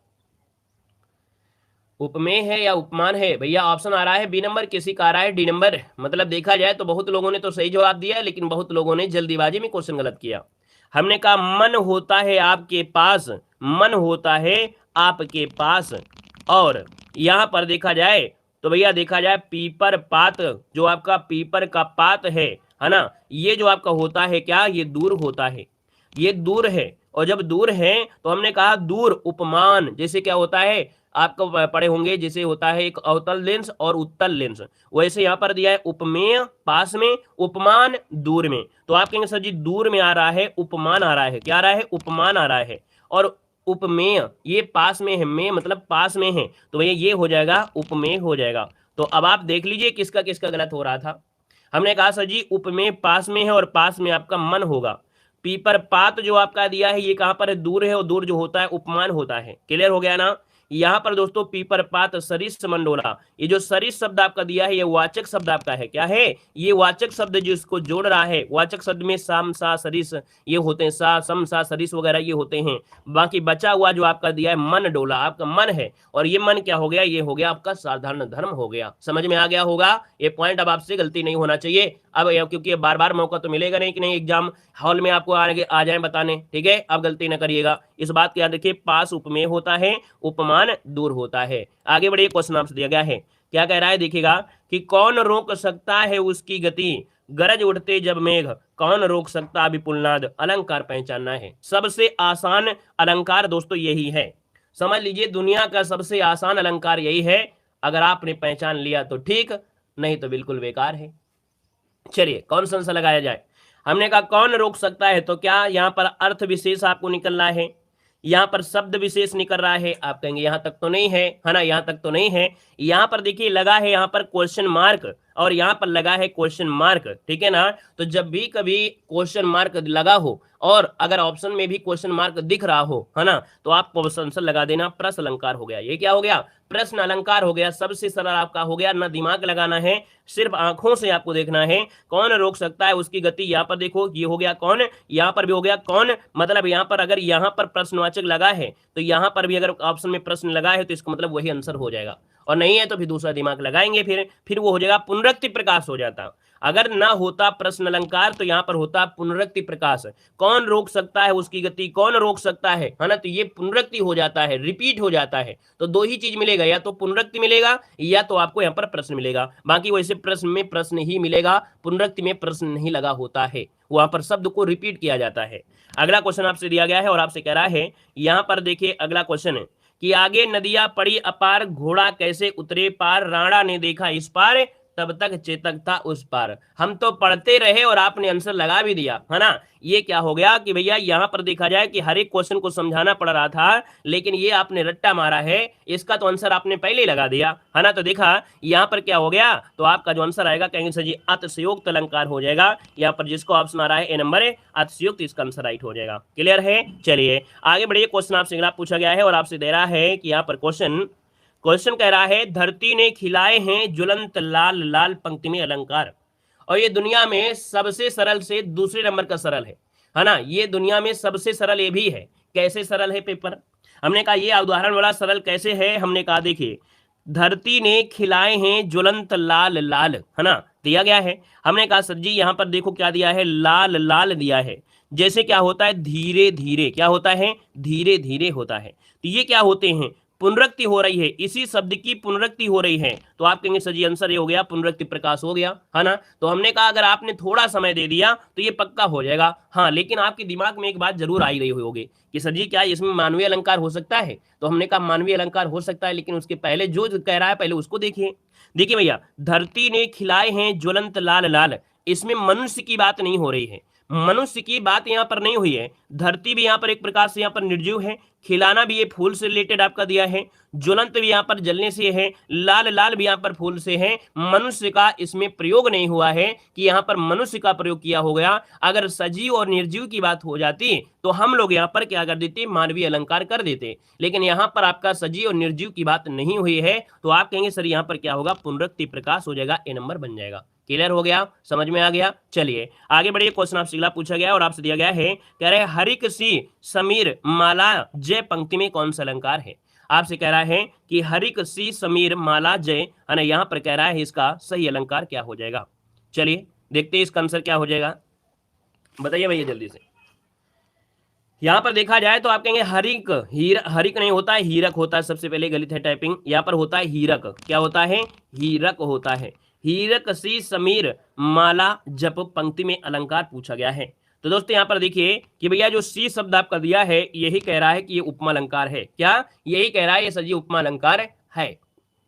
उपमेय है या उपमान है? भैया ऑप्शन आ रहा है बी नंबर, किसी का आ रहा है डी नंबर। मतलब देखा जाए तो बहुत लोगों ने तो सही जवाब दिया, लेकिन बहुत लोगों ने जल्दीबाजी में क्वेश्चन गलत किया। हमने कहा मन होता है आपके पास, मन होता है आपके पास, और यहां पर देखा जाए तो भैया देखा जाए पीपर पात, जो आपका पीपर का पात है ना, ये जो आपका होता है क्या? ये दूर होता है, ये दूर है। और जब दूर है तो हमने कहा दूर उपमान, जैसे क्या होता है आपको पढ़े होंगे, जैसे होता है एक अवतल लेंस और उत्तल लेंस, वैसे यहाँ पर दिया है उपमेय पास में, उपमान दूर में। तो आप कहेंगे सर जी दूर में आ रहा है, उपमान आ रहा है, क्या आ रहा है? उपमान आ रहा है। और उपमेय ये पास में है, में मतलब पास में है, तो भैया ये हो जाएगा उपमेय हो जाएगा। तो अब आप देख लीजिए किसका किसका गलत हो रहा था। हमने कहा सर जी उपमेय पास में है और पास में आपका मन होगा। पीपर पात जो आपका दिया है ये कहां पर है? दूर है, और दूर जो होता है उपमान होता है। क्लियर हो गया ना। यहाँ पर दोस्तों पीपर पात सरिस मंडोला, ये जो सरिस शब्द आपका दिया है ये वाचक शब्द आपका है, क्या है? ये वाचक शब्द जिसको जोड़ रहा है, वाचक शब्द में साम सा सरिस ये होते हैं, सा सम सा सरिस वगैरह ये होते हैं। बाकी बचा हुआ जो आपका दिया है मन डोला, आपका मन है, और ये मन क्या हो गया? ये हो गया आपका साधारण धर्म हो गया। समझ में आ गया होगा ये पॉइंट। अब आपसे गलती नहीं होना चाहिए अब, क्योंकि बार बार मौका तो मिलेगा नहीं कि नहीं एग्जाम हॉल में आपको आगे आ जाए बताने, ठीक है। अब गलती न करिएगा, इस बात को याद रखिए। पास उपमेय होता है, उपमान दूर होता है। आगे बढ़िए। क्वेश्चन आपसे दिया गया है, क्या कह रहा है देखिएगा कि कौन रोक सकता है उसकी गति, गरज उठते जब मेघ, कौन रोक सकता विपुलनाद। अलंकार पहचानना है। सबसे आसान अलंकार दोस्तों यही है, समझ लीजिए दुनिया का सबसे आसान अलंकार यही है। अगर आपने पहचान लिया तो ठीक, नहीं तो बिल्कुल बेकार है। चलिए कौन सा आंसर लगाया जाए। हमने कहा कौन रोक सकता है, तो क्या यहां पर अर्थ विशेष आपको निकल रहा है, यहां पर शब्द विशेष निकल रहा है। आप कहेंगे यहां तक तो नहीं है ना, यहां तक तो नहीं है। यहां पर देखिए लगा है यहां पर क्वेश्चन मार्क और यहां पर लगा है क्वेश्चन मार्क, ठीक है ना। तो जब भी कभी क्वेश्चन मार्क लगा हो और अगर ऑप्शन में भी क्वेश्चन मार्क दिख रहा हो, है ना, तो आप क्वेश्चन आंसर लगा देना। प्रश्न अलंकार हो गया। ये क्या हो गया, प्रश्न अलंकार हो गया। सबसे सरल आपका हो गया, ना दिमाग लगाना है, सिर्फ आंखों से आपको देखना है। कौन रोक सकता है उसकी गति, यहां पर देखो ये हो गया कौन, यहां पर भी हो गया कौन। मतलब यहां पर अगर यहां पर प्रश्नवाचक लगा है तो यहां पर भी अगर ऑप्शन में प्रश्न लगा है तो इसका मतलब वही आंसर हो जाएगा, और नहीं है तो फिर दूसरा दिमाग लगाएंगे, फिर वो हो जाएगा पुनरुक्ति प्रकाश हो जाता। अगर ना होता प्रश्न अलंकार तो यहां पर होता पुनरुक्ति प्रकाश। कौन रोक सकता है उसकी गति, कौन रोक सकता है ना, तो ये पुनरुक्ति हो जाता है, रिपीट हो जाता है। तो दो ही चीज मिलेगा, या तो पुनरुक्ति मिलेगा या तो आपको यहाँ पर प्रश्न मिलेगा। बाकी वैसे प्रश्न में प्रश्न ही मिलेगा, पुनरुक्ति में प्रश्न नहीं लगा होता है, वहां पर शब्द को रिपीट किया जाता है। अगला क्वेश्चन आपसे दिया गया है और आपसे कह रहा है यहां पर देखिए अगला क्वेश्चन है कि आगे नदियां पड़ी अपार, घोड़ा कैसे उतरे पार, राणा ने देखा इस पार, तब तक चेतक था उस पार। हम तो पढ़ते रहे और आपने आंसर लगा भी दिया, है ना। ये क्या हो गया कि भैया यहां पर देखा जाए कि हर एक क्वेश्चन को समझाना पड़ रहा था, लेकिन ये आपने रट्टा मारा है, इसका तो आंसर आपने पहले ही लगा दिया, है ना। तो देखा यहां पर क्या हो गया, तो आपका जो आंसर आएगा कहेंगे सर जी अतिशयोक्त अलंकार हो जाएगा। यहाँ पर जिसको ऑप्शन आ रहा है ए नंबर है अतिशयोक्त, इसका आंसर राइट हो जाएगा। क्लियर है। चलिए आगे बढ़िए। क्वेश्चन आपसे अगला पूछा गया है और आपसे दे रहा है कि यहाँ पर क्वेश्चन कह रहा है धरती ने खिलाए हैं ज्वलंत लाल लाल पंक्ति में अलंकार। और ये दुनिया में सबसे सरल से दूसरे नंबर का सरल है ना। ये दुनिया में सबसे सरल ये भी है। कैसे सरल है पेपर, हमने कहा ये उदाहरण बड़ा सरल कैसे है। हमने कहा देखिए धरती ने खिलाए हैं ज्वलंत लाल लाल, है ना, दिया गया है। हमने कहा सर जी यहाँ पर देखो क्या दिया है, लाल लाल दिया है। जैसे क्या होता है धीरे धीरे, क्या होता है धीरे धीरे होता है। तो ये क्या होते हैं, पुनरुक्ति हो रही है, इसी शब्द की पुनरुक्ति हो रही है। तो आप कहेंगे सर जी आंसर ये हो गया पुनरुक्ति प्रकाश हो गया, है ना। तो हमने कहा अगर आपने थोड़ा समय दे दिया तो ये पक्का हो जाएगा। हाँ लेकिन आपके दिमाग में एक बात जरूर आई रही होगी कि सर जी क्या इसमें मानवीय अलंकार हो सकता है। तो हमने कहा मानवीय अलंकार हो सकता है, लेकिन उसके पहले जो कह रहा है पहले उसको देखिए। देखिए भैया धरती ने खिलाए हैं ज्वलंत लाल लाल, इसमें मनुष्य की बात नहीं हो रही है, मनुष्य की बात यहाँ पर नहीं हुई है। धरती भी यहाँ पर एक प्रकार से यहाँ पर निर्जीव है, खिलाना भी ये फूल से रिलेटेड आपका दिया है, ज्वलंत भी यहाँ पर जलने से है, लाल लाल भी यहाँ पर फूल से है। मनुष्य का इसमें प्रयोग नहीं हुआ है कि यहाँ पर मनुष्य का प्रयोग किया हो गया। अगर सजीव और निर्जीव की बात हो जाती तो हम लोग यहाँ पर क्या कर देते, मानवीय अलंकार कर देते। लेकिन यहाँ पर आपका सजीव और निर्जीव की बात नहीं हुई है, तो आप कहेंगे सर यहाँ पर क्या होगा, पुनरुक्ति प्रकाश हो जाएगा, ए नंबर बन जाएगा। क्लियर हो गया, समझ में आ गया। चलिए आगे बढ़िए। क्वेश्चन आपसे अगला पूछा गया और आपसे दिया गया है, कह रहे हरिक सी समीर माला जय पंक्ति में कौन सा अलंकार है। आपसे कह रहा है कि हरिक सी समीर माला जय, है ना, यहाँ पर कह रहा है इसका सही अलंकार क्या हो जाएगा। चलिए देखते हैं इसका आंसर क्या हो जाएगा, बताइए भैया जल्दी से। यहां पर देखा जाए तो आप कहेंगे हरिक, हरिक नहीं होता है, हीरक होता है। सबसे पहले गलत है टाइपिंग, यहाँ पर होता है हीरक। क्या होता है, हीरक होता है। हीरक सी समीर माला जप पंक्ति में अलंकार पूछा गया है। तो दोस्तों यहाँ पर देखिए कि भैया जो सी शब्द आपका दिया है यही कह रहा है कि ये उपमा अलंकार है। क्या यही कह रहा है ये सर जी उपमा अलंकार है,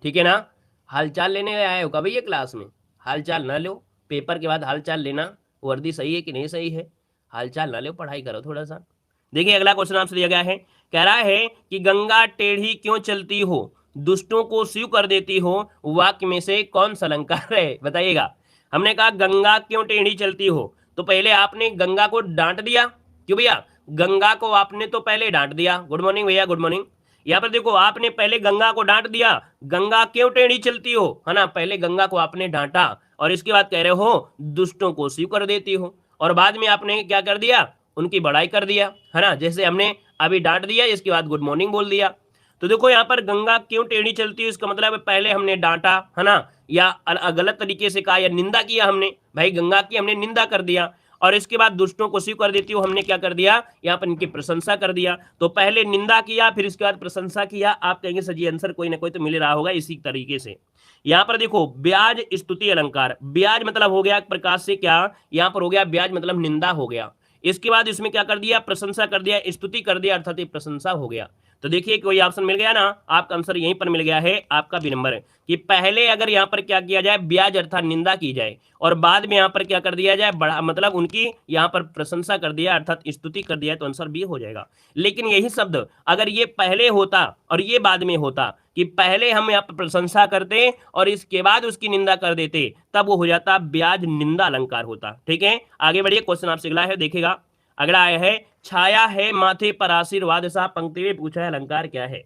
ठीक है ना। हालचाल लेने आए हो क्या भैया क्लास में, हालचाल ना लो, पेपर के बाद हालचाल लेना, वर्दी सही है कि नहीं सही है, हालचाल ना लो, पढ़ाई करो थोड़ा सा। देखिए अगला क्वेश्चन आपसे दिया गया है, कह रहा है कि गंगा टेढ़ी क्यों चलती हो, दुष्टों को शिव कर देती हो, वाक्य में से कौन सा अलंकार है, बताइएगा। हमने कहा गंगा क्यों टेढ़ी चलती हो, तो पहले आपने गंगा को डांट दिया, क्यों भैया, गंगा को आपने तो पहले डांट दिया। गुड मॉर्निंग भैया, गुड मॉर्निंग। यहाँ पर देखो आपने पहले गंगा को डांट दिया, गंगा क्यों टेढ़ी चलती हो, है ना, पहले गंगा को आपने डांटा और इसके बाद कह रहे हो दुष्टों को शिव कर देती हो, और बाद में आपने क्या कर दिया, उनकी बड़ाई कर दिया, है ना। जैसे हमने अभी डांट दिया, इसके बाद गुड मॉर्निंग बोल दिया। तो देखो यहाँ पर गंगा क्यों टेढ़ी चलती है, इसका मतलब है पहले हमने डांटा, है ना, या गलत तरीके से कहा या निंदा किया हमने, भाई गंगा की हमने निंदा कर दिया। और इसके बाद दुष्टों को शिव कर देती हो। हमने क्या कर दिया, यहाँ पर इनकी प्रशंसा कर दिया। तो पहले निंदा किया, फिर इसके बाद प्रशंसा किया। आप कहेंगे सर जी आंसर कोई ना कोई तो मिल रहा होगा इसी तरीके से। यहाँ पर देखो ब्याज स्तुति अलंकार, ब्याज मतलब हो गया एक प्रकार से क्या, यहाँ पर हो गया ब्याज मतलब निंदा हो गया। इसके बाद इसमें क्या कर दिया, प्रशंसा कर दिया, स्तुति कर दिया, अर्थात ये प्रशंसा हो गया। तो देखिए कोई ऑप्शन मिल गया ना, आपका आंसर यहीं पर मिल गया है, आपका बी नंबर है कि पहले अगर यहाँ पर क्या किया जाए, ब्याज अर्थात निंदा की जाए, और बाद में यहाँ पर क्या कर दिया जाए, बड़ा मतलब उनकी यहाँ पर प्रशंसा कर दिया अर्थात स्तुति कर दिया, तो आंसर बी हो जाएगा। लेकिन यही शब्द अगर ये पहले होता और ये बाद में होता, कि पहले हम यहाँ पर प्रशंसा करते और इसके बाद उसकी निंदा कर देते, तब वो हो जाता ब्याज निंदा अलंकार होता। ठीक है, आगे बढ़िए, क्वेश्चन आपसे अगला है, देखिएगा अगला आया है, छाया है माथे पर आशीर्वाद सा, पंक्ति में पूछा है अलंकार क्या है।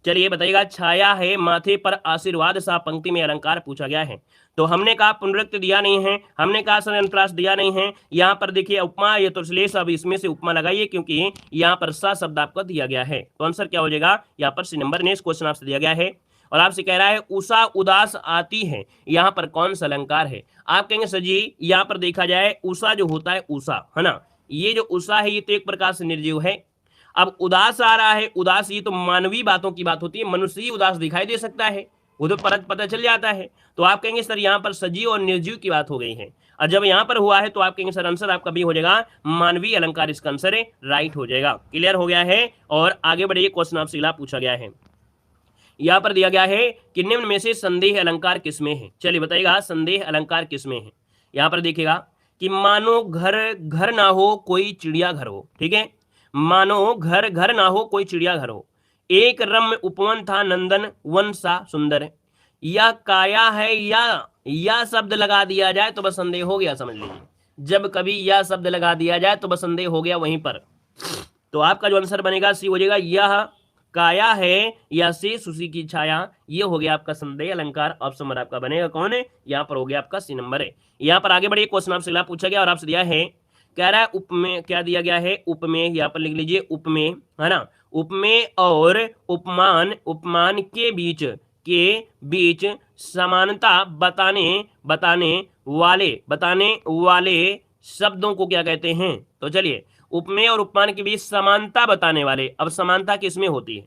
चलिए बताइएगा, छाया है माथे पर आशीर्वाद सा, पंक्ति में अलंकार पूछा गया है। तो हमने कहा पुनरुक्त दिया नहीं है, हमने कहा संप्रास दिया नहीं है। यहाँ पर देखिए उपमा, ये तो श्लेष, अब इसमें से उपमा लगाइए क्योंकि यहाँ पर सा शब्द आपका दिया गया है। तो आंसर क्या हो जाएगा, यहाँ पर सी नंबर। नेक्स्ट क्वेश्चन आपसे दिया गया है और आपसे कह रहा है उषा उदास आती है, यहाँ पर कौन सा अलंकार है। आप कहेंगे सर जी यहाँ पर देखा जाए उषा जो होता है, उषा है ना, ये जो उषा है ये तो एक प्रकार से निर्जीव है। अब उदास आ रहा है, उदास ये तो मानवीय बातों की बात होती है, मनुष्य ही उदास दिखाई दे सकता है, वो तो पता चल जाता है। तो आप कहेंगे सर यहाँ पर सजीव और निर्जीव की बात हो गई है, और जब यहाँ पर हुआ है तो आप कहेंगे सर आंसर आपका भी हो जाएगा मानवीय अलंकार, इसका आंसर राइट हो जाएगा। क्लियर हो गया है। और आगे बढ़िए, क्वेश्चन आपसे अगला पूछा गया है, यहाँ पर दिया गया है कि निम्न में से संदेह अलंकार किसमें है। चलिए बताइएगा संदेह अलंकार किसमें है। यहाँ पर देखिएगा कि मानो घर घर ना हो कोई चिड़िया घर हो, ठीक है, मानो घर घर ना हो कोई चिड़िया घर हो, एक रम्य उपवन था नंदन वन सा सुंदर, यह काया है या शब्द लगा दिया जाए तो बस संदेह हो गया, समझ लीजिए जब कभी यह शब्द लगा दिया जाए तो बस संदेह हो गया वहीं पर। तो आपका जो आंसर बनेगा सी हो जाएगा, यह काया है या शेष उसी की छाया, ये हो गया आपका संदेह अलंकार। ऑप्शन नंबर आपका बनेगा कौन है, यहाँ पर हो गया आपका सी नंबर है। यहाँ पर आगे बढ़िए, क्वेश्चन आपसे पूछा गया और आपसे दिया है, कह रहा है उपमेय, क्या दिया गया है, उपमेय, यहाँ पर लिख लीजिए उपमेय, है ना, उपमेय और उपमान, उपमान के बीच समानता बताने वाले शब्दों को क्या कहते हैं। तो चलिए उपमेय और उपमान के बीच समानता बताने वाले, अब समानता किसमें होती है,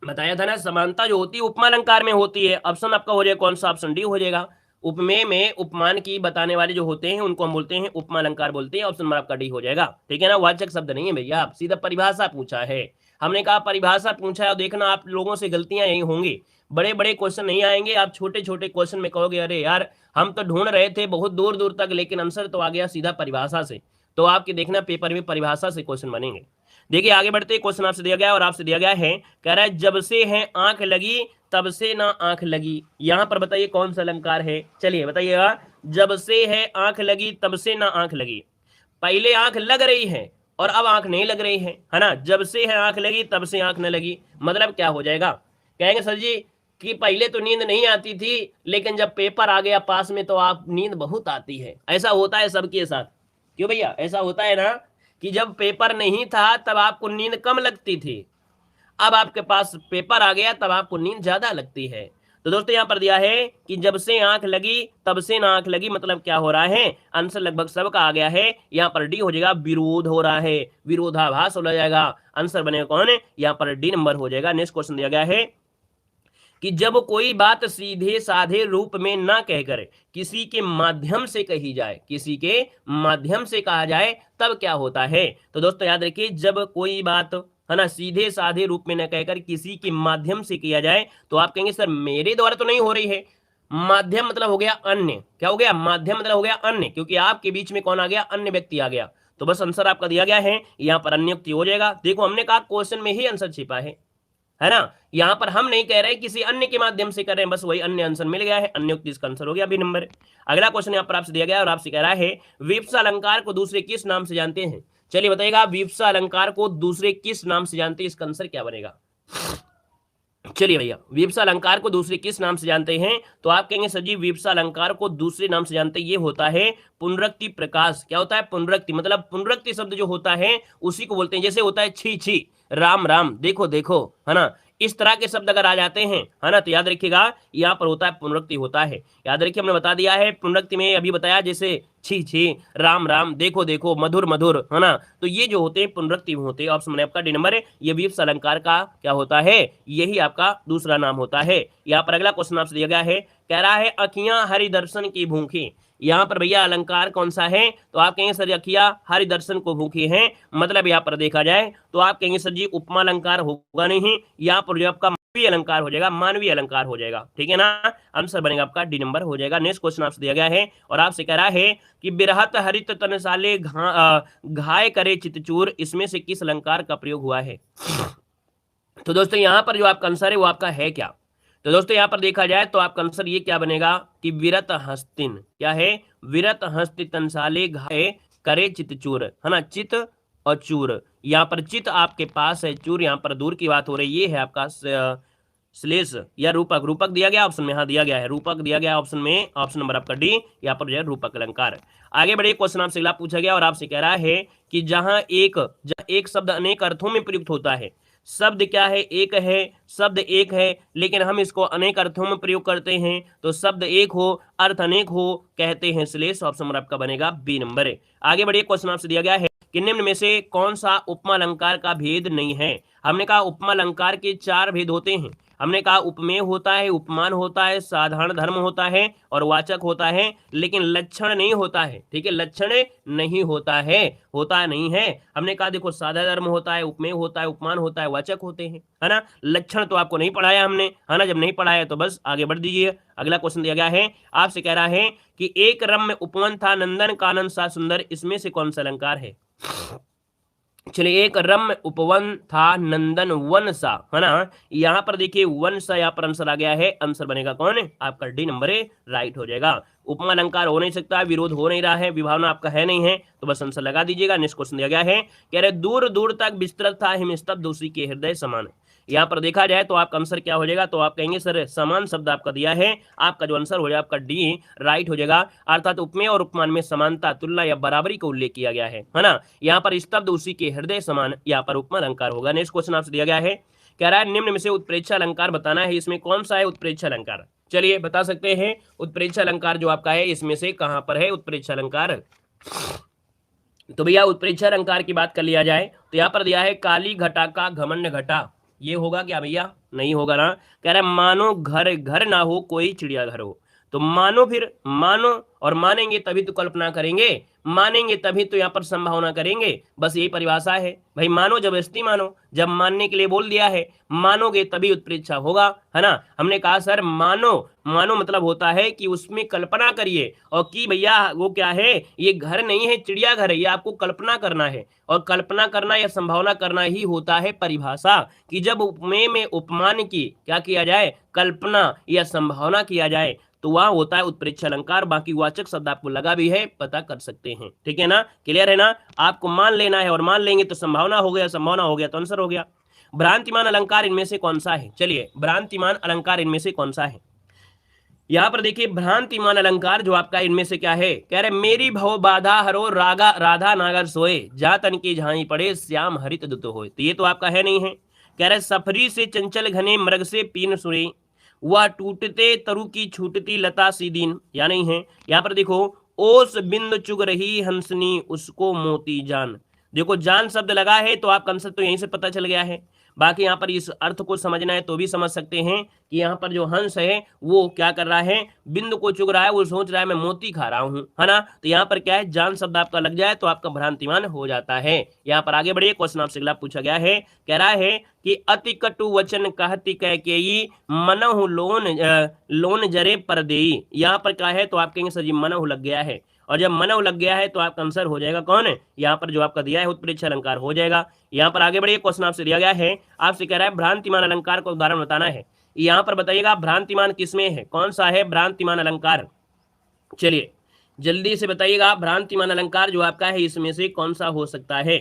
बताया था ना, समानता जो होती है उपमा अलंकार में होती है। ऑप्शन आपका हो जाएगा कौन सा, ऑप्शन डी हो जाएगा। उपमेय में उपमान की बताने वाले जो होते हैं उनको हम बोलते हैं उपमा अलंकार बोलते हैं। ऑप्शन नंबर आपका डी हो जाएगा। ठीक है ना, वाचक शब्द नहीं है भैया, आप सीधा परिभाषा पूछा है, हमने कहा परिभाषा पूछा है। और देखना आप लोगों से गलतियां यही होंगी, बड़े बड़े क्वेश्चन नहीं आएंगे, आप छोटे छोटे क्वेश्चन में कहोगे अरे यार हम तो ढूंढ रहे थे बहुत दूर दूर तक, लेकिन आंसर तो आ गया सीधा परिभाषा से। तो आपके देखना पेपर में परिभाषा से क्वेश्चन बनेंगे। देखिए आगे बढ़ते, क्वेश्चन आपसे दिया गया और आपसे दिया गया है, कह रहा है जब से है आंख लगी तब से ना आंख लगी, यहां पर बताइए कौन सा अलंकार है। चलिए बताइएगा, जब से है आंख लगी तब से ना आंख लगी, पहले आंख लग रही है और अब आंख नहीं लग रही है ना, जब से है आंख लगी तब से आंख न लगी, मतलब क्या हो जाएगा। कहेंगे सर जी कि पहले तो नींद नहीं आती थी, लेकिन जब पेपर आ गया पास में तो आप नींद बहुत आती है। ऐसा होता है सबके साथ, क्यों भैया, ऐसा होता है ना कि जब पेपर नहीं था तब आपको नींद कम लगती थी, अब आपके पास पेपर आ गया तब आपको नींद ज्यादा लगती है। तो दोस्तों यहाँ पर दिया है कि जब से आंख लगी तब से ना आंख लगी, मतलब क्या हो रहा है, आंसर लगभग सबका आ गया है, यहाँ पर डी हो जाएगा, विरोध हो रहा है, विरोधाभास हो जाएगा। आंसर बनेगा कौन है, यहाँ पर डी नंबर हो जाएगा। नेक्स्ट क्वेश्चन दिया गया है कि जब कोई बात सीधे साधे रूप में ना कहकर किसी के माध्यम से कही जाए, किसी के माध्यम से कहा जाए तब क्या होता है। तो दोस्तों याद रखिए, जब कोई बात है ना सीधे साधे रूप में न कहकर किसी के माध्यम से किया जाए, तो आप कहेंगे सर मेरे द्वारा तो नहीं हो रही है, माध्यम मतलब हो गया अन्य, क्या हो गया, माध्यम मतलब हो गया अन्य, क्योंकि आपके बीच में कौन आ गया, अन्य व्यक्ति आ गया। तो बस आंसर आपका दिया गया है, यहाँ पर अन्य व्यक्ति हो जाएगा। देखो हमने कहा क्वेश्चन में ही आंसर छिपा है ना, यहाँ पर हम नहीं कह रहे किसी अन्य के माध्यम से कर रहे हैं, बस वही अन्य आंसर मिल गया है, अन्य युक्त इसका आंसर हो गया अभी नंबर। अगला क्वेश्चन यहाँ पर आपसे दिया गया और आपसे कह रहा है विप्सा अलंकार को दूसरे किस नाम से जानते हैं। चलिए बताइएगा, विप्सा अलंकार को दूसरे किस नाम से जानते हैं, इसका आंसर क्या बनेगा। चलिए भैया, विप्सा अलंकार को दूसरे किस नाम से जानते हैं, तो आप कहेंगे सर जी विप्सा अलंकार को दूसरे नाम से जानते हैं, ये होता है पुनरुक्ति प्रकाश। क्या होता है, पुनरुक्ति, मतलब पुनरुक्ति शब्द जो होता है उसी को बोलते हैं। जैसे होता है छी छी, राम राम, देखो देखो, है ना। इस तरह के शब्द अगर आ जाते हैं, है ना, तो याद रखिएगा यहाँ पर होता है पुनरुक्ति होता है। याद रखिए हमने बता दिया है पुनरुक्ति में, अभी बताया जैसे छी छी, राम राम, देखो देखो, मधुर मधुर, है ना। तो ये जो होते हैं पुनरुक्ति में होते हैं। ऑप्शन आपका डी नंबर है, ये विप्स अलंकार का क्या होता है, यही आपका दूसरा नाम होता है। यहाँ पर अगला क्वेश्चन आपसे दिया गया है, कह रहा है अखियां हरि दर्शन की भूखी। यहाँ पर भैया अलंकार कौन सा है, तो आप कहेंगे सर अखियां हरि दर्शन को भूखी हैं, मतलब यहाँ पर देखा जाए तो आप कहेंगे सर जी उपमा अलंकार होगा नहीं, यहाँ पर जो आपका मानवीय अलंकार हो जाएगा, मानवीय अलंकार हो जाएगा, ठीक है ना। आंसर बनेगा आपका डी नंबर हो जाएगा। नेक्स्ट क्वेश्चन आपसे दिया गया है और आपसे कह रहा है कि बिरहत हरित तनसाले घाय करे चितचूर, इसमें से किस अलंकार का प्रयोग हुआ है। तो दोस्तों यहाँ पर जो आपका आंसर है वो आपका है क्या, तो दोस्तों यहाँ पर देखा जाए तो आपका आंसर ये क्या बनेगा कि विरत हस्तिन, क्या है, विरत हस्ति तंसाले घाय करे चितचूर, है ना, चित और चूर। यहाँ पर चित आपके पास है, चूर यहाँ पर दूर की बात हो रही है, ये है आपका श्लेष या रूपक, रूपक दिया गया ऑप्शन में, हाँ दिया गया है, रूपक दिया गया ऑप्शन में, ऑप्शन नंबर आपका डी, यहाँ पर जो है रूपक अलंकार। आगे बढ़े, क्वेश्चन आपसे अगला पूछा गया और आपसे कह रहा है कि जहां एक शब्द अनेक अर्थों में प्रयुक्त होता है, शब्द क्या है, एक है, शब्द एक है, लेकिन हम इसको अनेक अर्थों में प्रयोग करते हैं, तो शब्द एक हो अर्थ अनेक हो, कहते हैं श्लेष। ऑप्शन नंबर आपका बनेगा बी नंबर है। आगे बढ़िए, क्वेश्चन आपसे दिया गया है कि निम्न में से कौन सा उपमा अलंकार का भेद नहीं है। हमने कहा उपमा अलंकार के 4 भेद होते हैं। हमने कहा उपमेय होता है, उपमान होता है, साधारण धर्म होता है और वाचक होता है, लेकिन लक्षण नहीं होता है, ठीक है, लक्षण नहीं होता है, होता नहीं है। हमने कहा देखो साधारण धर्म होता है, उपमेय होता है, उपमान होता है, वाचक होते हैं, है ना। लक्षण तो आपको नहीं पढ़ाया हमने, है ना, जब नहीं पढ़ाया तो बस आगे बढ़ दीजिए। अगला क्वेश्चन दिया गया है, आपसे कह रहा है कि एक रम्य उपवन था नंदन कानन सा सुंदर, इसमें से कौन सा अलंकार है। चलिए, एक रम्य उपवन था नंदन वन सा, है ना, यहाँ पर देखिए वन सा यहाँ पर आंसर आ गया है, आंसर बनेगा कौन है आपका डी नंबर है, राइट हो जाएगा। उपमा अलंकार हो नहीं सकता, विरोध हो नहीं रहा है, विभावना आपका है नहीं है, तो बस आंसर लगा दीजिएगा। नेक्स्ट क्वेश्चन दिया गया है, कह रहे दूर दूर तक विस्तृत था हिमस्तब्ध उसी के हृदय समान। यहाँ पर देखा जाए तो आपका आंसर क्या हो जाएगा, तो आप कहेंगे सर समान शब्द आपका दिया है, आपका जो आंसर हो जाएगा आपका डी राइट हो जाएगा। अर्थात उपमेय और उपमान में समानता, तुलना या बराबरी का उल्लेख किया गया है ना। यहाँ पर स्तब्ध उसी के हृदय समान, यहाँ पर उपमा अलंकार होगा। नेक्स्ट क्वेश्चन आपसे दिया गया है, कह रहा है निम्न में से उत्प्रेक्षा अलंकार बताना है, इसमें कौन सा है उत्प्रेक्षा अलंकार। चलिए बता सकते हैं उत्प्रेक्षा अलंकार जो आपका है इसमें से कहां पर है उत्प्रेक्षा अलंकार। तो भैया उत्प्रेक्षा अलंकार की बात कर लिया जाए तो यहाँ पर दिया है काली घटा का घमंड घटा, ये होगा क्या भैया, नहीं होगा ना। कह रहा है मानो घर घर ना हो कोई चिड़िया घर हो, तो मानो, फिर मानो और मानेंगे तभी तो कल्पना करेंगे, मानेंगे तभी तो यहाँ पर संभावना करेंगे, बस यही परिभाषा है भाई। मानो जबरदस्ती मानो, जब मानने के लिए बोल दिया है, मानोगे तभी उत्प्रेक्षा होगा, है ना। हमने कहा सर मानो, मानो मतलब होता है कि उसमें कल्पना करिए, और कि भैया वो क्या है, ये घर नहीं है चिड़ियाघर है, ये आपको कल्पना करना है, और कल्पना करना या संभावना करना ही होता है परिभाषा, कि जब उपमेय में उपमान की क्या किया जाए, कल्पना या संभावना किया जाए, तो वहां होता है उत्प्रेक्षा अलंकार। बाकी वाचक शब्द आपको लगा भी है, पता कर सकते हैं, ठीक है ना, क्लियर है ना। आपको मान लेना है और मान लेंगे तो संभावना हो गया, संभावना हो गया तो आंसर हो गया। भ्रांतिमान अलंकार इनमें से कौन सा है, चलिए भ्रांतिमान अलंकार इनमें से कौन सा है। यहां पर देखिए भ्रांतिमान अलंकार जो आपका इनमें से क्या है, कह रहे मेरी भव बाधा हरो रागा राधा नागर सोए, जा तन की झाई पड़े श्याम हरित दुत होए, तो ये तो आपका है नहीं है। कह रहे सफरी से चंचल घने मृग से पीन सुरे, वह टूटते तरु की छूटती लता सी दीन, या नहीं है। यहाँ पर देखो ओस बिंद चुग रही हंसनी उसको मोती जान, देखो जान शब्द लगा है तो आपका आंसर तो यहीं से पता चल गया है। बाकी यहाँ पर इस अर्थ को समझना है तो भी समझ सकते हैं कि यहाँ पर जो हंस है वो क्या कर रहा है, बिंदु को चुग रहा है, वो सोच रहा है मैं मोती खा रहा हूँ, है ना। तो यहाँ पर क्या है, जान शब्द आपका लग जाए तो आपका भ्रांतिमान हो जाता है। यहाँ पर आगे बढ़िए, क्वेश्चन आपसे अगला पूछा गया है, कह रहा है कि अति कटु वचन कहती कैकेयी मनहु लोन जरे पर देई, यहाँ पर क्या है तो आप कहेंगे सर जी मनहु लग गया है, और जब मनव लग गया है तो आपका आंसर हो जाएगा कौन है, यहाँ पर जो आपका दिया है उत्प्रेक्षा अलंकार हो जाएगा। यहाँ पर आगे बढ़िए, क्वेश्चन आपसे दिया गया है, आपसे कह रहा है भ्रांतिमान अलंकार का उदाहरण बताना है। यहाँ पर बताइएगा भ्रांतिमान किसमें है, कौन सा है भ्रांतिमान अलंकार। चलिए जल्दी से बताइएगा भ्रांतिमान अलंकार जो आपका है इसमें से कौन सा हो सकता है।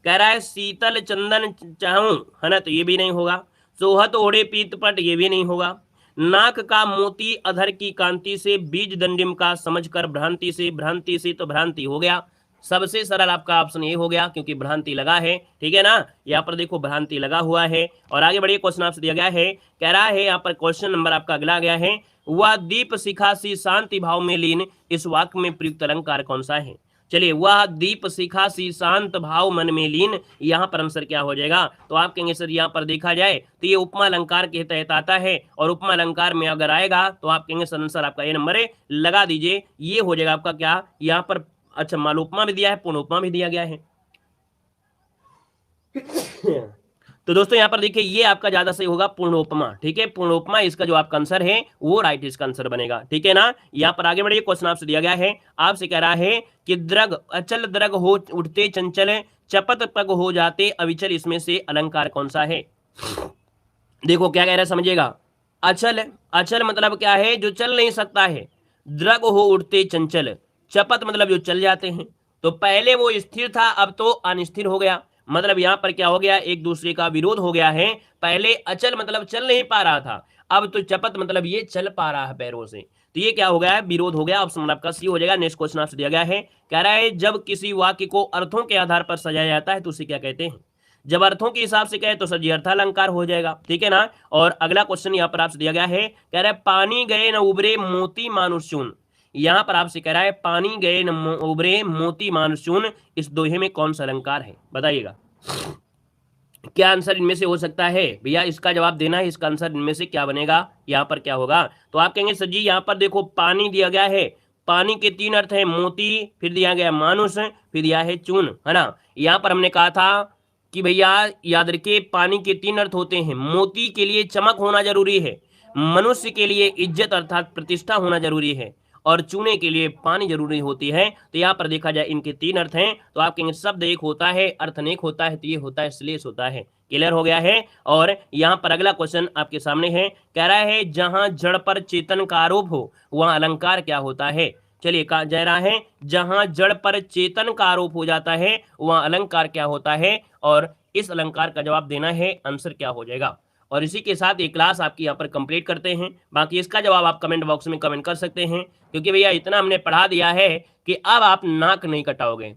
कह रहा है शीतल चंदन चाहूं, है ना, तो ये भी नहीं होगा। सोहत ओढ़े पीतपट, ये भी नहीं होगा। नाक का मोती अधर की कांति से, बीज दंडिम का समझकर भ्रांति से, भ्रांति से तो भ्रांति हो गया, सबसे सरल आपका ऑप्शन ये हो गया, क्योंकि भ्रांति लगा है, ठीक है ना। यहाँ पर देखो भ्रांति लगा हुआ है। और आगे बढ़िए, क्वेश्चन आपसे दिया गया है, कह रहा है यहाँ पर क्वेश्चन नंबर आपका अगला गया है, वह दीप शिखा सी शांति भाव में लीन, इस वाक्य में प्रयुक्त अलंकार कौन सा है। चलिए, वह दीप शिखा सी शांत भाव मन में लीन, यहाँ पर आंसर क्या हो जाएगा। तो आप कहेंगे सर यहाँ पर देखा जाए तो ये उपमा अलंकार के तहत आता है, और उपमा अलंकार में अगर आएगा तो आप कहेंगे सर आंसर आपका ये नंबर लगा दीजिए। ये हो जाएगा आपका क्या यहाँ पर, अच्छा मालोपमा भी दिया है, पूर्णोपमा भी दिया गया है। तो दोस्तों यहाँ पर देखिए, ये आपका ज्यादा सही होगा पूर्णोपमा, ठीक है। पूर्णोपमा इसका जो आपका आंसर है वो राइट इसका आंसर बनेगा, ठीक है ना। यहाँ पर आगे बढ़िए, क्वेश्चन आपसे दिया गया है, आपसे कह रहा है कि द्रग अचल द्रग हो उठते चंचल, चपत पग हो जाते अविचल, इसमें से अलंकार कौन सा है। देखो क्या कह रहा है समझिएगा। अचल, अचल मतलब क्या है, जो चल नहीं सकता है। द्रग हो उठते चंचल, चपत मतलब जो चल जाते हैं। तो पहले वो स्थिर था, अब तो अनिस्थिर हो गया। मतलब यहां पर क्या हो गया, एक दूसरे का विरोध हो गया है। पहले अचल मतलब चल नहीं पा रहा था, अब तो चपत मतलब ये चल पा रहा है पैरों से। तो ये क्या हो गया है, विरोध हो गया। ऑप्शन आपका सी हो जाएगा। नेक्स्ट क्वेश्चन आपसे दिया गया है, कह रहा है जब किसी वाक्य को अर्थों के आधार पर सजाया जाता है तो उसे क्या कहते हैं। जब अर्थों के हिसाब से कहे तो सर जी अर्थालंकार हो जाएगा, ठीक है ना। और अगला क्वेश्चन यहाँ पर आपसे दिया गया है, कह रहा है पानी गए न उबरे मोती मानुष चून। यहाँ पर आपसे कह रहा है पानी गए न उबरे मोती मानुष चून, इस दोहे में कौन सा अलंकार है, बताइएगा। क्या आंसर इनमें से हो सकता है भैया, इसका जवाब देना है। इसका आंसर इनमें से क्या बनेगा, यहाँ पर क्या होगा। तो आप कहेंगे सर जी यहाँ पर देखो पानी दिया गया है, पानी के तीन अर्थ है, मोती, फिर दिया गया मानुष, फिर दिया है चून, है ना। यहाँ पर हमने कहा था कि भैया याद रखिए पानी के तीन अर्थ होते हैं। मोती के लिए चमक होना जरूरी है, मनुष्य के लिए इज्जत अर्थात प्रतिष्ठा होना जरूरी है, और चूने के लिए पानी जरूरी होती है। तो यहाँ पर देखा जाए इनके तीन अर्थ हैं। तो आप कहेंगे शब्द एक होता है, अर्थ अनेक होता है, तो ये होता है श्लेष होता है। क्लियर हो गया है। और यहाँ पर अगला क्वेश्चन आपके सामने है, कह रहा है जहां जड़ पर चेतन का आरोप हो वहां अलंकार क्या होता है। चलिए कहा जा रहा है जहां जड़ पर चेतन का आरोप हो जाता है वहां अलंकार क्या होता है, और इस अलंकार का जवाब देना है। आंसर क्या हो जाएगा। और इसी के साथ ये क्लास आपकी यहाँ पर कंप्लीट करते हैं। बाकी इसका जवाब आप कमेंट बॉक्स में कमेंट कर सकते हैं, क्योंकि भैया इतना हमने पढ़ा दिया है कि अब आप नाक नहीं कटाओगे।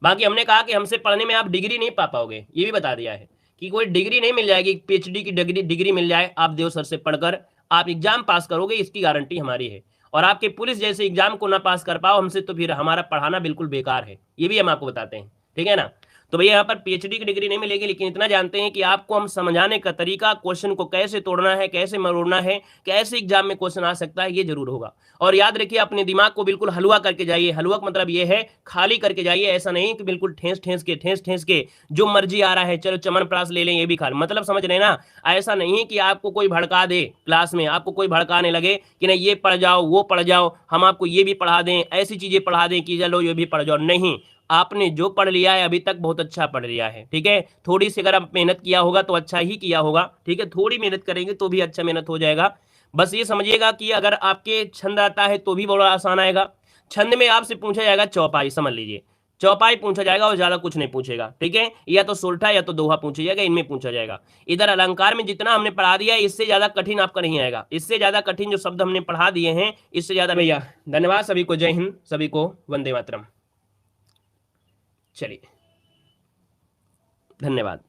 बाकी हमने कहा कि हमसे पढ़ने में आप डिग्री नहीं पा पाओगे, ये भी बता दिया है कि कोई डिग्री नहीं मिल जाएगी, पीएचडी की डिग्री मिल जाए आप देव सर से पढ़कर आप एग्जाम पास करोगे, इसकी गारंटी हमारी है। और आपके पुलिस जैसे एग्जाम को ना पास कर पाओ हमसे, तो फिर हमारा पढ़ाना बिल्कुल बेकार है, ये भी हम आपको बताते हैं, ठीक है ना। तो भैया यहाँ पर पीएचडी की डिग्री नहीं मिलेगी, लेकिन इतना जानते हैं कि आपको हम समझाने का तरीका, क्वेश्चन को कैसे तोड़ना है, कैसे मरोड़ना है, कैसे एग्जाम में क्वेश्चन आ सकता है, ये जरूर होगा। और याद रखिए अपने दिमाग को बिल्कुल हलवा करके जाइए। हलवा का मतलब ये है खाली करके जाइए, ऐसा नहीं कि बिल्कुल ठेस ठेस के जो मर्जी आ रहा है चलो च्यवनप्राश ले लें ये भी खा लें, मतलब समझ रहे ना। ऐसा नहीं कि आपको कोई भड़का दे, क्लास में आपको कोई भड़काने लगे कि नहीं ये पढ़ जाओ वो पढ़ जाओ, हम आपको ये भी पढ़ा दें, ऐसी चीजें पढ़ा दें कि चलो ये भी पढ़ जाओ। नहीं, आपने जो पढ़ लिया है अभी तक बहुत अच्छा पढ़ लिया है, ठीक है। थोड़ी सी अगर आप मेहनत किया होगा तो अच्छा ही किया होगा, ठीक है। थोड़ी मेहनत करेंगे तो भी अच्छा मेहनत हो जाएगा। बस ये समझिएगा कि अगर आपके छंद आता है तो भी बड़ा आसान आएगा। छंद में आपसे पूछा जाएगा चौपाई, समझ लीजिए चौपाई पूछा जाएगा और ज्यादा कुछ नहीं पूछेगा, ठीक है। या तो सोल्टा या तो दोहा पूछा जाएगा, इनमें पूछा जाएगा। इधर अलंकार में जितना हमने पढ़ा दिया इससे ज्यादा कठिन आपका नहीं आएगा। इससे ज्यादा कठिन जो शब्द हमने पढ़ा दिए हैं इससे ज्यादा। भैया धन्यवाद सभी को, जय हिंद, सभी को वंदे मातरम। चलिए धन्यवाद।